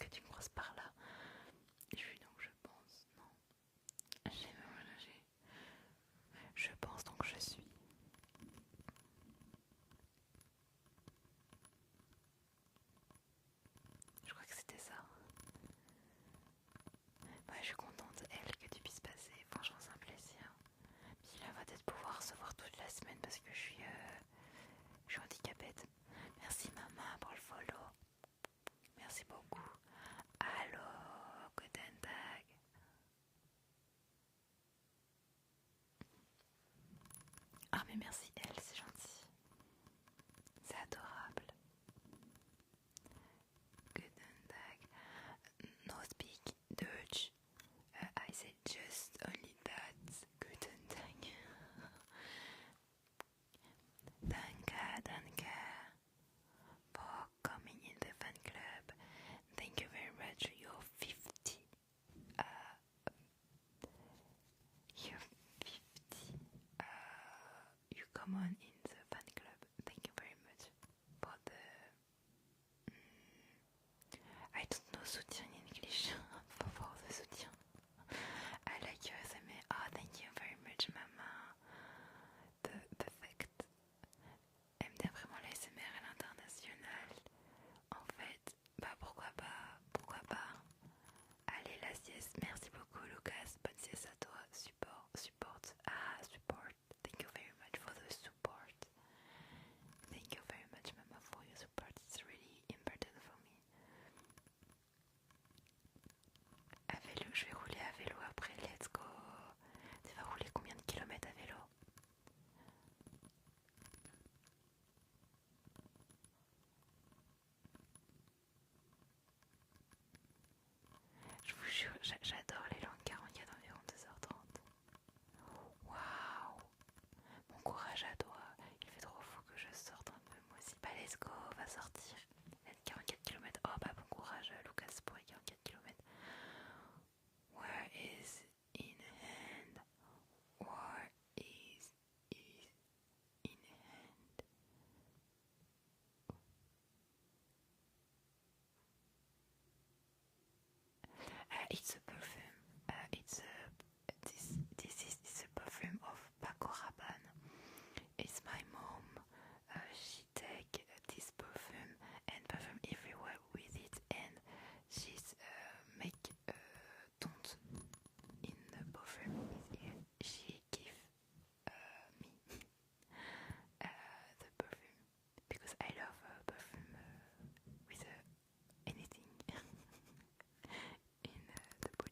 Speaker 1: tu me crosses par là. Je suis donc, je pense. Non. Je pense donc je suis. Je crois que c'était ça. Ouais, je suis contente, elle, que tu puisses passer. Franchement, c'est un plaisir. Puis là, va peut-être pouvoir se voir toute la semaine parce que je suis handicapée. Merci, maman, pour le follow. Merci beaucoup. Allô, guten Tag. Ah, mais merci, elle, c'est gentil. C'est adorable. Guten Tag. No speak Dutch. I said just only that. Guten Tag. Danke for coming in the fan club. Thank you very much. You're 50. You're 50. You come on in the fan club. Thank you very much for the. I don't know soutien in English. For the soutien. I like your SMS. Oh, thank you very much, Mama. The fact. Elle me donne vraiment la SMR à l'international. En fait, bah pourquoi pas. Allez, la sieste. Merci beaucoup, Lucas. Bonne sieste à toi. Support. Ah, support. Thank you very much for the support. Thank you very much, Mama, for your support. It's really important for me. À vélo, je vais rouler à vélo après. Let's go. Tu vas rouler combien de kilomètres à vélo? Je vous jure, j'adore les langues 44 environ 2h30. Waouh! Mon courage à toi. Il fait trop fou que je sorte un peu moi aussi. Bah let's go, on va sortir. 44 km. Oh bah bon courage Lucas pour les 44 km. Where is in hand? Where is in hand? It's a perfume. This is a perfume of Paco Rabanne. It's my mom. She take this perfume and perfume everywhere with it, and she's make tons in the perfume. She give me the perfume because I love perfume with anything in the body.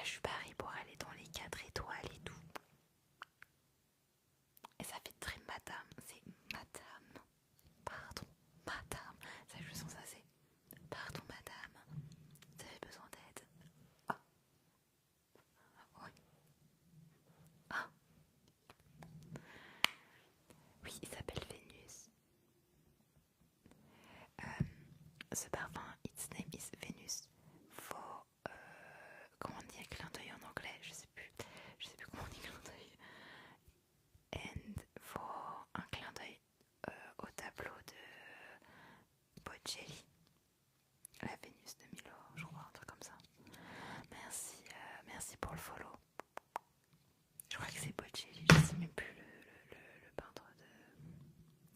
Speaker 1: je parie pour aller dans les 4 étoiles et tout. Et ça fait très madame, c'est madame. Pardon, madame. Ça, je sens ça, c'est pardon, madame. Vous avez besoin d'aide? Ah, oui. Ah, oui, il s'appelle Vénus. Ce parfum, its name is Venus. Faut, comment on dit un clin d'œil en anglais? Je sais plus comment on dit clin d'œil. And for un clin d'œil au tableau de Botticelli, la Vénus de Milo, je crois, un truc comme ça. Merci, merci pour le follow. Je crois que c'est Botticelli, je sais même plus le peintre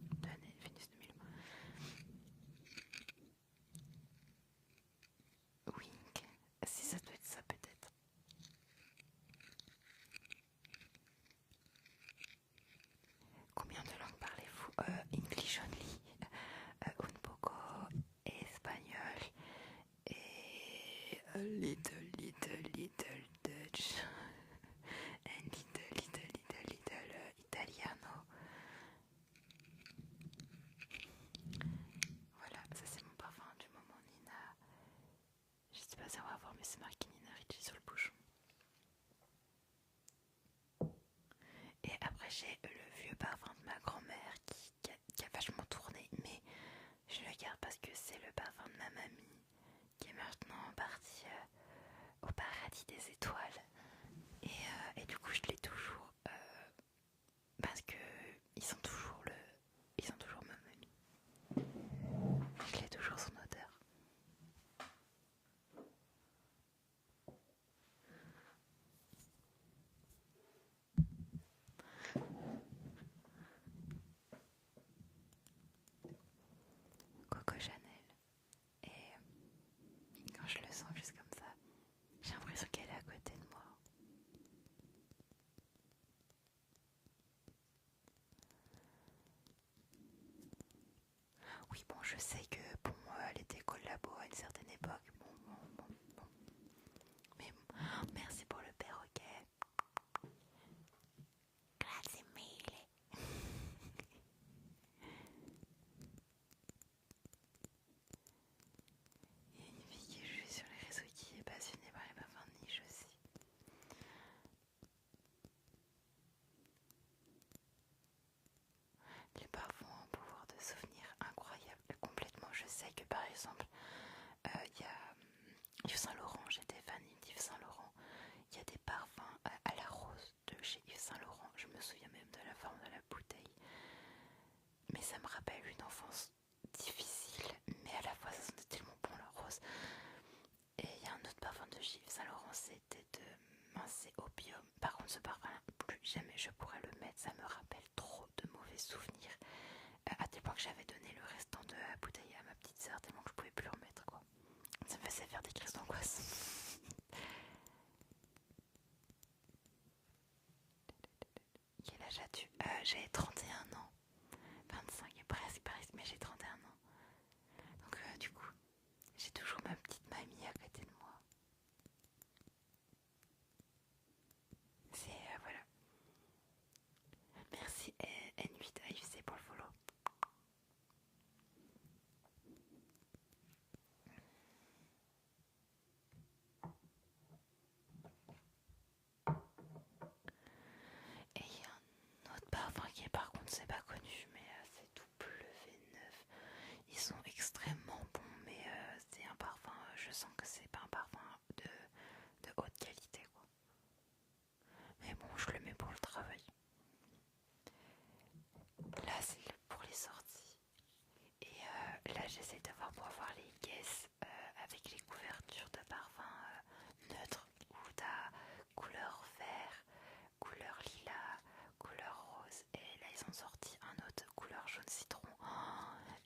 Speaker 1: de Vénus de Milo. Wink, si ça doit être ça peut-être. Combien de langues parlez-vous? English only, un poco espagnol et little Dutch and little italiano. Voilà, ça c'est mon parfum du moment Nina. Je sais pas si on va voir mais c'est marqué Nina Ricci sur le bouchon. Et après j'ai le vieux parfum de ma grand-mère qui a vachement tourné, mais je le garde parce que c'est le parfum de ma mamie qui est maintenant partie au paradis des étoiles. Et du coup je l'ai toujours parce que ils ont toujours ma mamie. Je l'ai toujours son odeur. Coco Chanel. Et quand je le sens juste comme ça, j'ai l'impression qu'elle est à côté de moi. Oui, bon, je sais que bon, elle était collabo à une certaine époque. Bon. Mais bon, merci pour le perroquet. Grazie mille. Il y a une fille qui joue sur les réseaux qui est passionnée par les parfums de niche aussi. Les parfums ont un pouvoir de souvenir incroyable, complètement. Je sais que par exemple, il y a Yves Saint Laurent, j'étais fan d'Yves Saint Laurent. Il y a des parfums à la rose de chez Yves Saint Laurent. Je me souviens même de la forme de la bouteille. Mais ça me rappelle une enfance difficile, mais à la fois ça sentait tellement bon la rose. Et il y a un autre parfum de chez Yves Saint Laurent, c'était de mince opium. Par contre ce parfum là, plus jamais je pourrais le mettre, ça me rappelle trop de mauvais souvenirs. À tel point que j'avais donné le restant de la bouteille à ma petite sœur, tellement que je pouvais plus le remettre quoi. Ça me faisait faire des crises d'angoisse. Quel âge as-tu? J'ai 31 ans. 25, presque, mais j'ai 31 ans. Donc du coup, j'ai toujours ma petite mamie à côté de moi. C'est voilà. Merci N8 AFC pour le follow. Et il y a un autre parfum qui est par contre c'est pas connu, mais c'est W9. Ils sont extrêmement bons, mais c'est un parfum, je sens que c'est pas un parfum de haute qualité quoi. Mais bon, je le mets pour le travail. Là c'est pour les sorties. Et là j'essaie d'avoir pour avoir les caisses avec les couvertures de parfums neutres où t'as couleur vert, couleur lilas, couleur rose. Et là ils ont sorti un autre couleur jaune citron. Oh,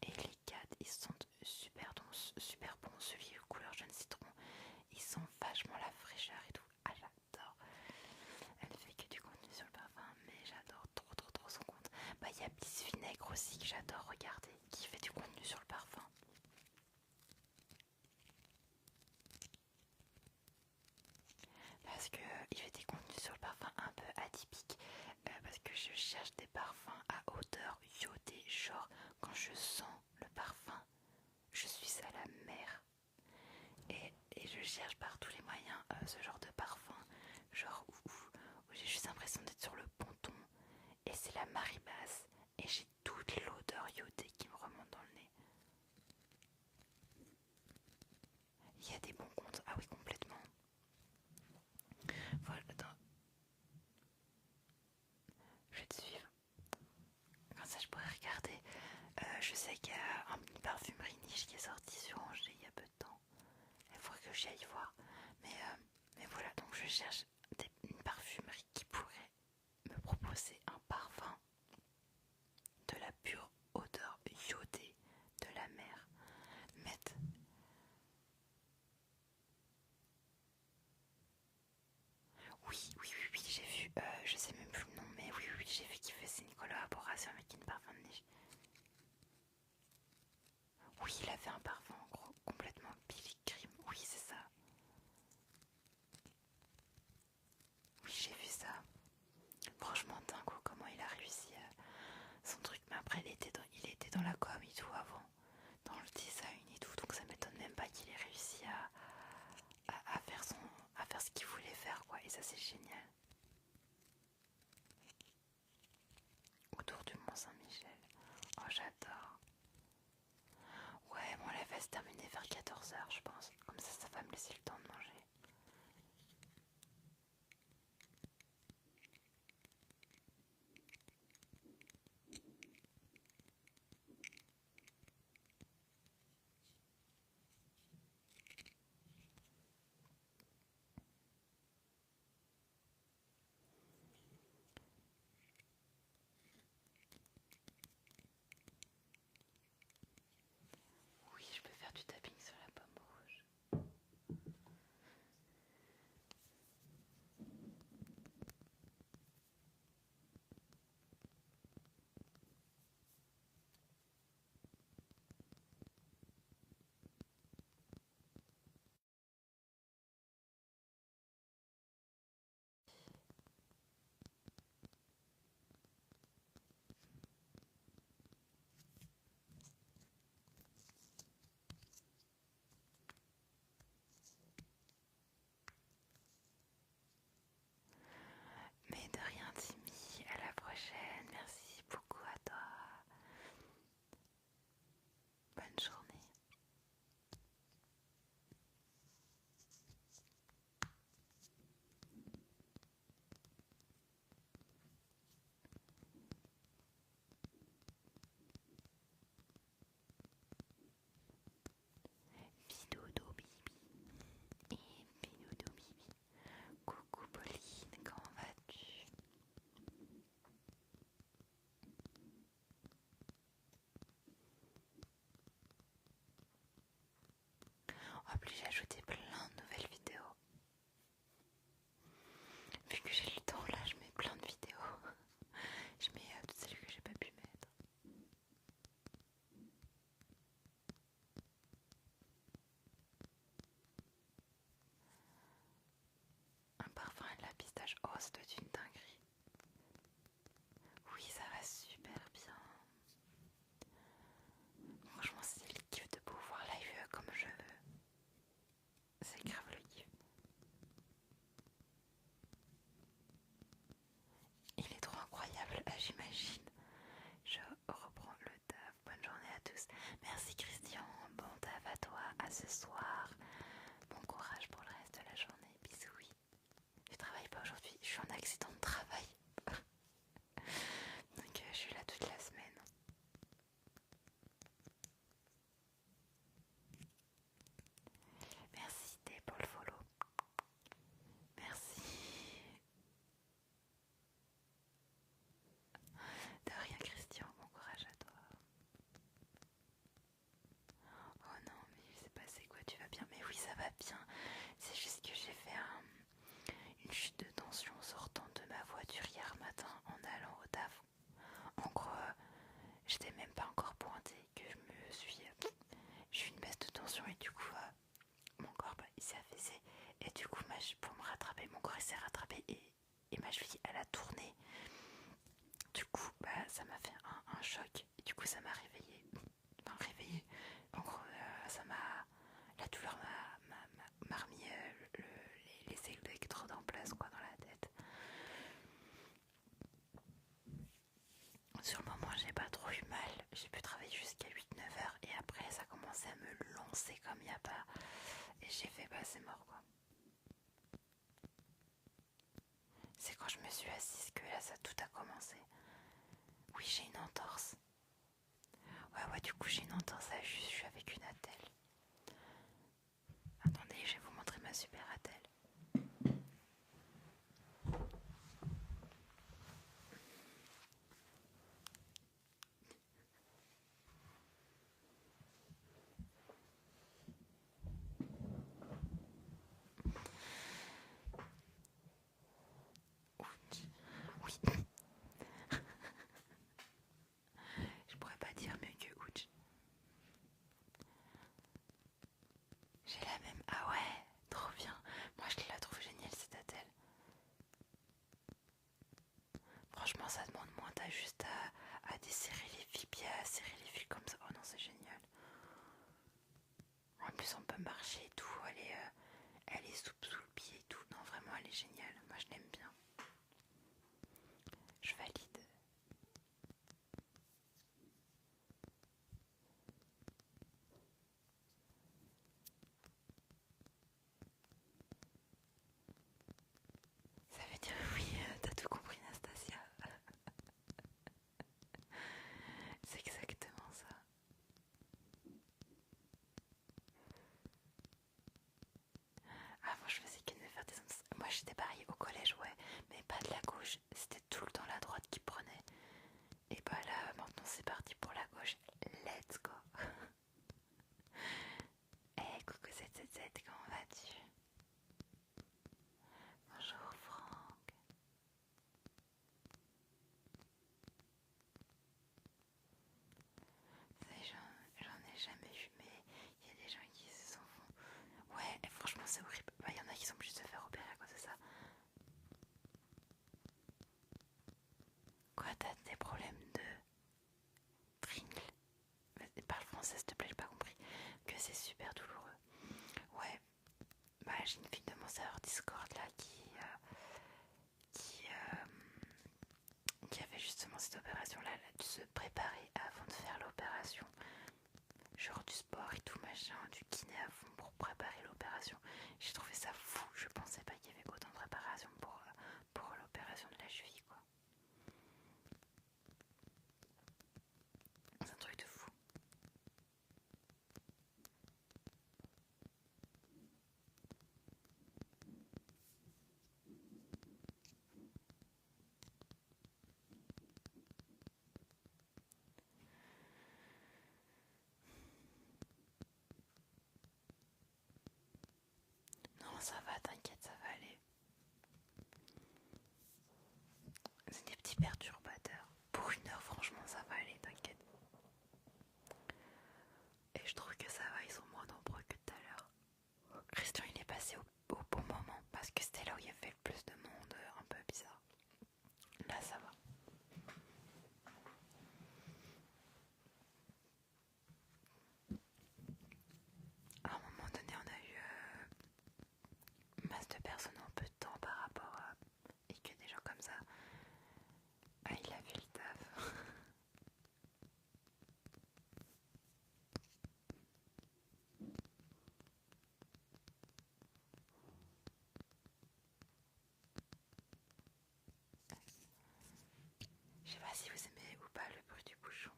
Speaker 1: et les quatre ils sont super bons. Celui couleur jaune citron, ils sont vachement la fraîcheur et tout. Ah j'adore. Elle fait que du contenu sur le parfum, mais j'adore trop son compte. Bah il y a Bis Vinaigre aussi que j'adore regarder, qui fait du contenu sur le parfum. cherche par tous les moyens ce genre de parfum, genre où j'ai juste l'impression d'être sur le ponton et c'est la marée basse et j'ai toute l'odeur iodée qui me remonte dans le nez. Il y a des bons comptes, ah oui complètement. Voilà, attends. Je vais te suivre. Comme ça je pourrais regarder. Je sais qu'il y a une parfumerie niche qui est sortie sur Angers il y a peu de temps. Il faudrait que j'y aille voir. Mais voilà, donc je cherche une parfumerie qui pourrait me proposer un parfum de la pure odeur iodée de la mer. Mette. Oui, j'ai vu, je sais même plus le nom, mais oui, j'ai vu qu'il faisait une collaboration avec une parfum de niche. Oui, il a fait un parfum en gros, complètement Pilgrim, oui c'est ça. Oui, j'ai vu ça. Franchement, dingo, comment il a réussi son truc. Mais après, il était dans la com et tout avant, dans le design et tout, donc ça m'étonne même pas qu'il ait réussi à faire ce qu'il voulait faire, quoi. Et ça, c'est génial. Autour du Mont Saint-Michel. Oh, j'adore. Ouais, bon, la va se terminer vers 14 h, je pense. Comme ça va me laisser le temps de manger. Oui, je peux faire du tapping sur la pomme rouge. Mais de rien, Timmy. À la prochaine. Merci beaucoup à toi. Bonne journée. Bidodo bibi. Et bidodo bibi. Coucou Pauline, comment vas-tu? En plus, j'ai ajouté plein de nouvelles vidéos. Vu que j'ai le temps, là, je mets plein de vidéos. Je mets toutes celles que j'ai pas pu mettre. Un parfum et de la pistache. Oh, ça doit être une dinguerie. Oui, ça va super bien. Franchement, c'est le kiff de pouvoir live comme je veux. C'est grave le kiff. Il est trop incroyable, j'imagine. Je reprends le taf. Bonne journée à tous. Merci Christian. Bon taf à toi, à ce soir. Bon courage pour le reste de la journée. Bisous. Oui. Je travaille pas aujourd'hui. Je suis en accident de travail. Donc je suis là toute la semaine. Merci Thé pour le follow. Merci. De rien Christian, bon courage à toi. Oh non, mais il s'est passé quoi? Tu vas bien? Mais oui, ça va bien. C'est juste que j'ai fait une chute de tension sortant de ma voiture hier matin en allant au taf. En gros, j'étais même pas encore pointée que je me suis... j'ai eu une baisse de tension et du coup, mon corps, il s'est affaissé. Et du coup, pour me rattraper, mon corps il s'est rattrapé et ma cheville, elle a tourné. Du coup, ça m'a fait un choc. Et du coup, ça m'a réveillée. Enfin, réveillée. En gros, ça m'a... La douleur m'a remis foncé comme il n'y a pas. Et j'ai fait, bah c'est mort quoi. C'est quand je me suis assise que là ça tout a commencé. Oui, j'ai une entorse. Ouais, du coup j'ai une entorse à juste, je suis avec une attelle. Attendez, je vais vous montrer ma super attelle. Oui, je pourrais pas dire mieux que ouch. J'ai la même. Ah ouais, trop bien. Moi je la trouve géniale cette attelle. Franchement ça demande moins, t'as juste à desserrer les fils puis à serrer les fils comme ça. Oh non c'est génial. En plus on peut marcher et tout, elle est souple sous le pied et tout. Non vraiment elle est géniale, moi je l'aime bien. Je valide. Ça veut dire oui, t'as tout compris Nastasia. C'est exactement ça. Avant je faisais que de me faire des... Moi j'étais pareil au collège, ouais, mais pas de la gauche, c'était tout le temps la droite qui prenait. Et bah là maintenant c'est parti pour la gauche. Let's go. Hey coucou ZZZ, comment vas-tu? Bonjour Franck. J'en ai jamais vu, mais il y a des gens qui se s'en font. Ouais, et franchement c'est horrible. Bah, y en a qui sont obligés de se faire opérer à cause de ça. Quoi, t'as des problèmes de tringle? Parle français s'il te plaît, j'ai pas compris. Que c'est super douloureux. Ouais, bah j'ai une fille de mon serveur Discord là qui, qui avait justement cette opération là, elle a dû se préparer avant de faire l'opération. Genre du sport et tout machin, du kiné à fond pour préparer l'opération. J'ai trouvé ça fou, je pensais pas qu'il y avait autant de préparation pour l'opération de la cheville quoi. C'est un truc de fou. Non ça va, t'inquiète, ça va aller. C'est des petits perturbateurs. Pour 1 heure franchement ça va aller, t'inquiète. Et je trouve que ça va, ils sont moins nombreux que tout à l'heure. Christian il est passé au bon moment parce que c'était là où il y avait le plus de monde, un peu bizarre. Là ça va. À un moment donné on a eu masse de personnes en peu de temps par rapport à... Et que des gens comme ça, ah il a fait le taf. Je sais pas si vous aimez ou pas le bruit du bouchon.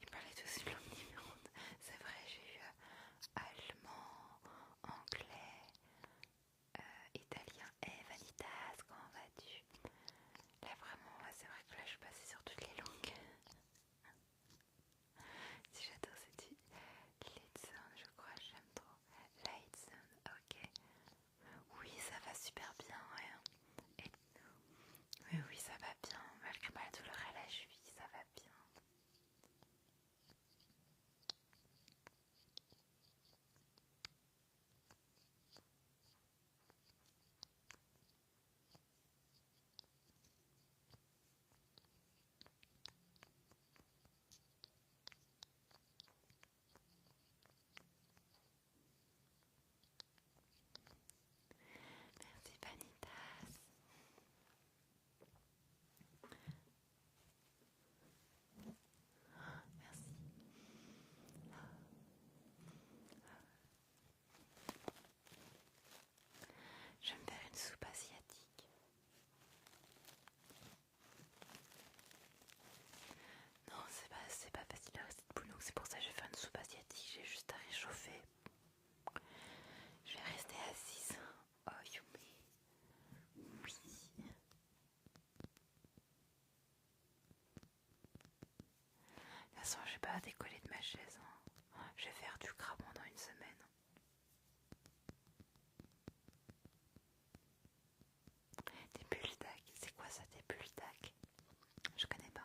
Speaker 1: Il parlait tous les langues différentes. C'est vrai, j'ai eu allemand, anglais, italien. Vanitas, comment vas-tu? Là vraiment, ouais, c'est vrai que là je suis passée sur toutes les langues. l'instant, j'ai pas décollé de ma chaise. Hein. Je vais faire du gras pendant une semaine. Des bulldog, c'est quoi ça des bulldog? Je connais pas.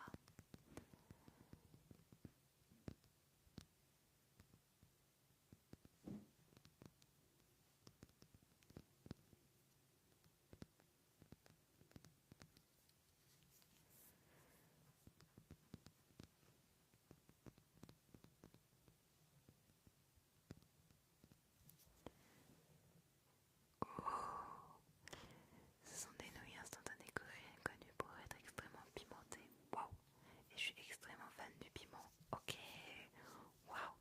Speaker 1: Ce sont des nouilles instantanées coréennes connues pour être extrêmement pimentées. Waouh! Et je suis extrêmement fan du piment. Ok! Waouh!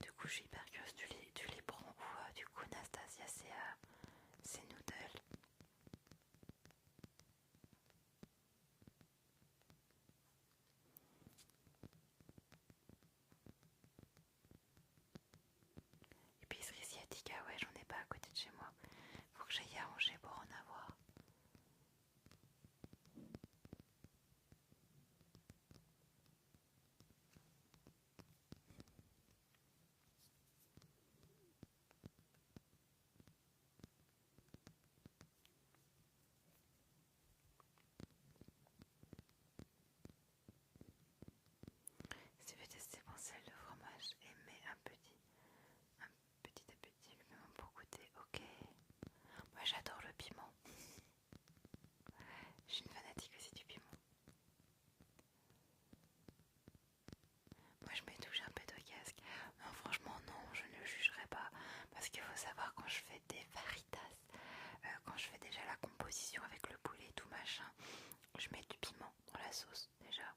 Speaker 1: Du coup, je suis hyper curieuse. Tu les prends où du coup, Nastasia, c'est noodles. Épicerie asiatique, ah ouais, j'en ai pas à côté de chez moi. Faut que j'aille à Angers pour en avoir. Si tu veux tester mon sel de fromage et mets un petit à petit le piment pour goûter, ok. Moi j'adore le piment. Je suis une fanatique aussi du piment. Moi je mets toujours un peu de casque. Non franchement non, je ne le jugerai pas. Parce qu'il faut savoir quand je fais des faritas, quand je fais déjà la composition avec le poulet et tout machin, je mets du piment dans la sauce déjà.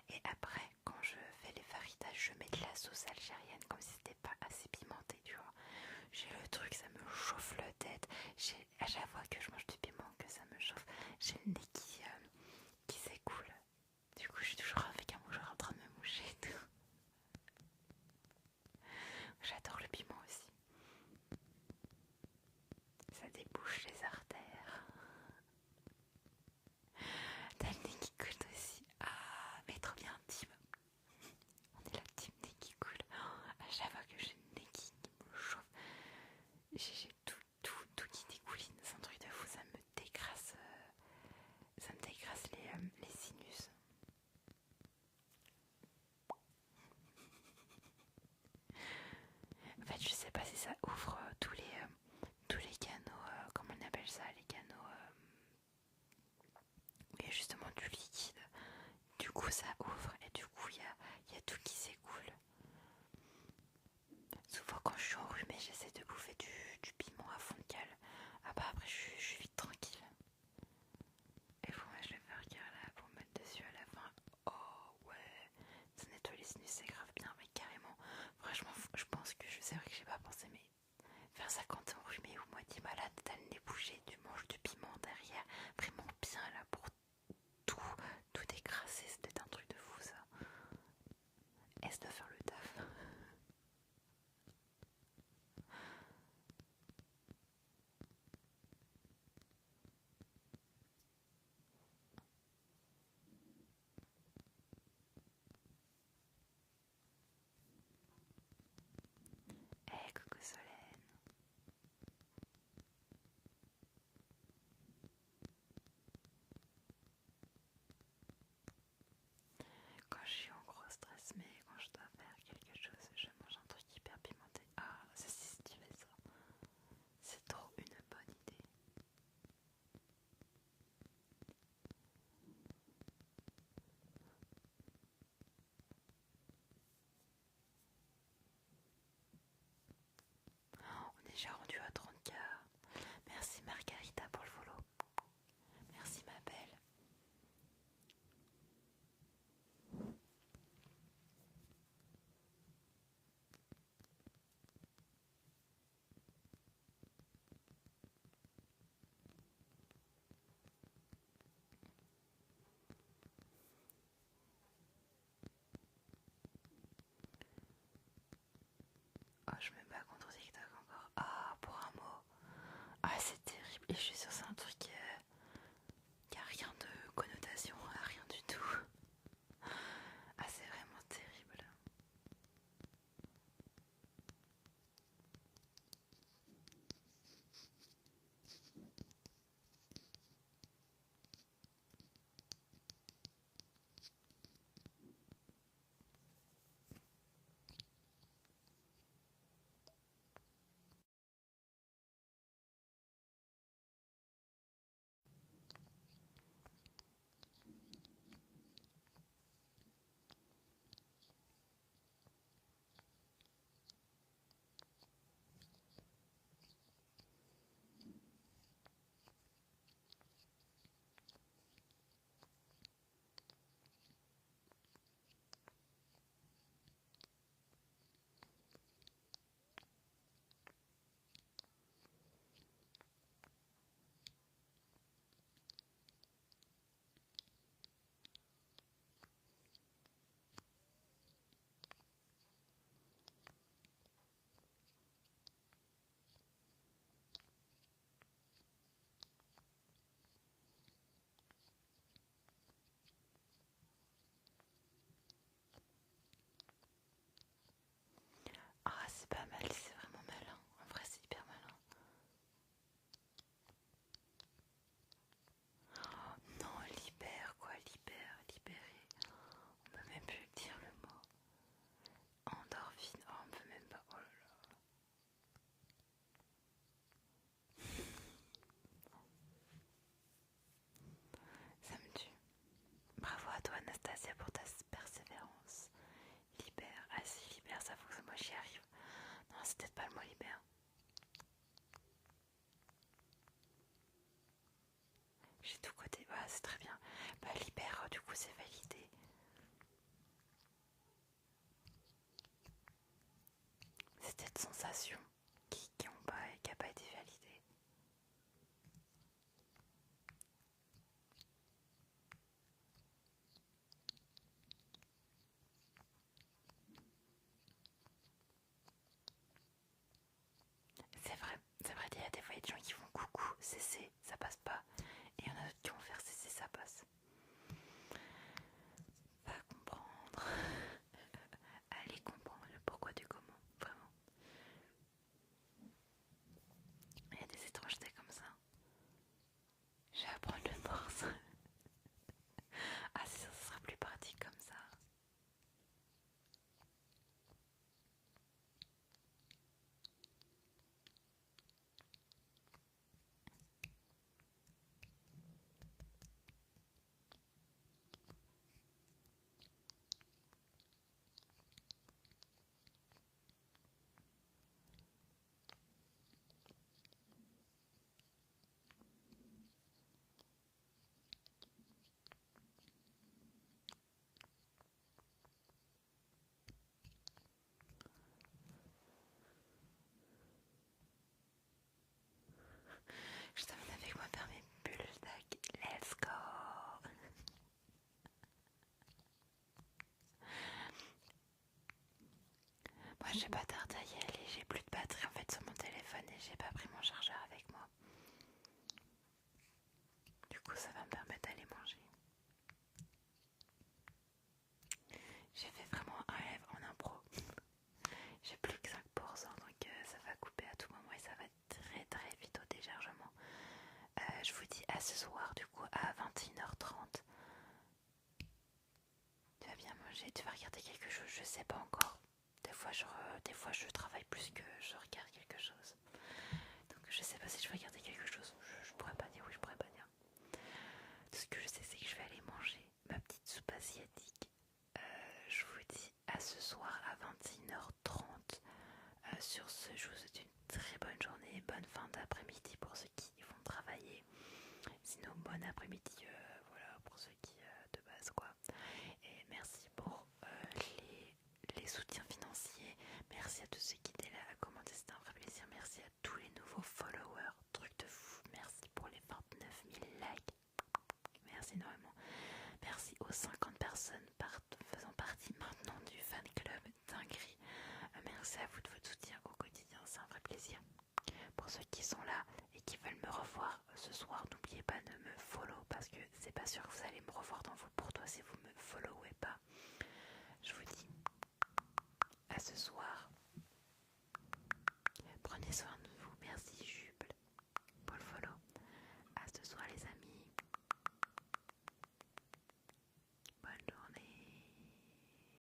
Speaker 1: Et après quand je fais les faritas, je mets de la sauce algérienne comme si c'était pas assez pimenté, tu vois. J'ai le truc, ça me chauffe la tête. À chaque fois que je mange du piment, que ça me chauffe, j'ai le nez qui s'écoule. Du coup, je suis toujours avec un mouchoir en train de me moucher et tout. J'adore le piment aussi. Ça débouche les artères. T'as le nez qui coule aussi. Ah, mais trop bien, team. On est la team nez qui coule. Oh, à chaque fois que j'ai le nez qui me chauffe, j'ai tout qui dégouline. C'est un truc de fou, ça me dégrasse. Ça me dégrasse les sinus. En fait, je sais pas si ça ouvre tous les canaux, comment on appelle ça, les canaux où il y a justement du liquide. Du coup, ça ouvre et du coup, il y a tout qui s'écoule. Souvent, quand je suis enrhumée, j'essaie de bouffer du piment à fond de cale. Ah bah après, je suis vite tranquille. Et fromage le burger là pour mettre dessus à la fin. Oh ouais, ça nettoie les sinus, c'est grave bien, mais carrément. Franchement, je pense que c'est vrai que j'ai pas pensé, mais faire ça quand t'es enrhumé ou moitié malade, t'as le nez bougé, tu manges du piment derrière, vraiment bien là pour tout dégrasser, c'était un truc de fou ça. Est-ce de faire le taf? Eh coucou Solène. Quand je suis en gros stress, mais quand je dois faire quelque chose, je mange un truc hyper pimenté. Ah, ça c'est si tu fais ça. C'est trop une bonne idée. On est déjà rendu à 30K. Merci Margarita pour le follow. Merci ma belle. Oh, je me bats contre TikTok encore. Ah, pour un mot. Ah, c'est terrible. Et je suis sûre c'est un truc qui a rien de connotation, rien du tout. coup c'est validé. C'est cette sensation qui a pas été validée. C'est vrai, il y a des fois des gens qui font coucou, CC, ça passe pas. Et il y en a d'autres qui vont faire CC, ça passe. Va comprendre. Allez comprendre le pourquoi du comment, vraiment. Il y a des étrangetés comme ça. Je vais apprendre le morse. Ah, c'est ça, ça sera plus pratique comme ça. Je t'amène avec moi faire mes bulles d'ac. Let's go. Moi j'ai pas tardé à y aller, j'ai plus de batterie en fait sur mon téléphone et j'ai pas pris mon chargeur avec moi. Du coup ça va me permettre d'aller manger. J'ai fait vraiment un live en impro. J'ai plus que 5% donc ça va couper à tout moment et ça va très très vite au déchargement. Je vous dis à ce soir du coup à 21h30. Tu vas bien manger, tu vas regarder quelque chose, je sais pas encore. Des fois je travaille plus que je regarde quelque chose. Donc je sais pas si je vais regarder quelque chose. Je pourrais pas dire oui, je pourrais pas dire. Tout ce que je sais c'est que je vais aller manger ma petite soupe asiatique. Je vous dis à ce soir à 21h30. Sur ce, je vous souhaite une très bonne journée, bonne fin d'après-midi pour ceux qui vont travailler. Sinon, bon après-midi, voilà, pour ceux qui de base quoi. Et merci pour les soutiens financiers. Merci à tous ceux qui étaient là à commenter, c'était un vrai plaisir. Merci à tous les nouveaux followers, truc de fou. Merci pour les 29 000 likes. Merci énormément. Merci aux 50 personnes faisant partie maintenant du fan club dinguerie. Merci à vous de votre soutien au quotidien, c'est un vrai plaisir. Pour ceux qui sont là et qui veulent me revoir ce soir, n'oubliez pas de me follow parce que c'est pas sûr que vous allez me revoir dans vos pour toi si vous me followez pas. Je vous dis à ce soir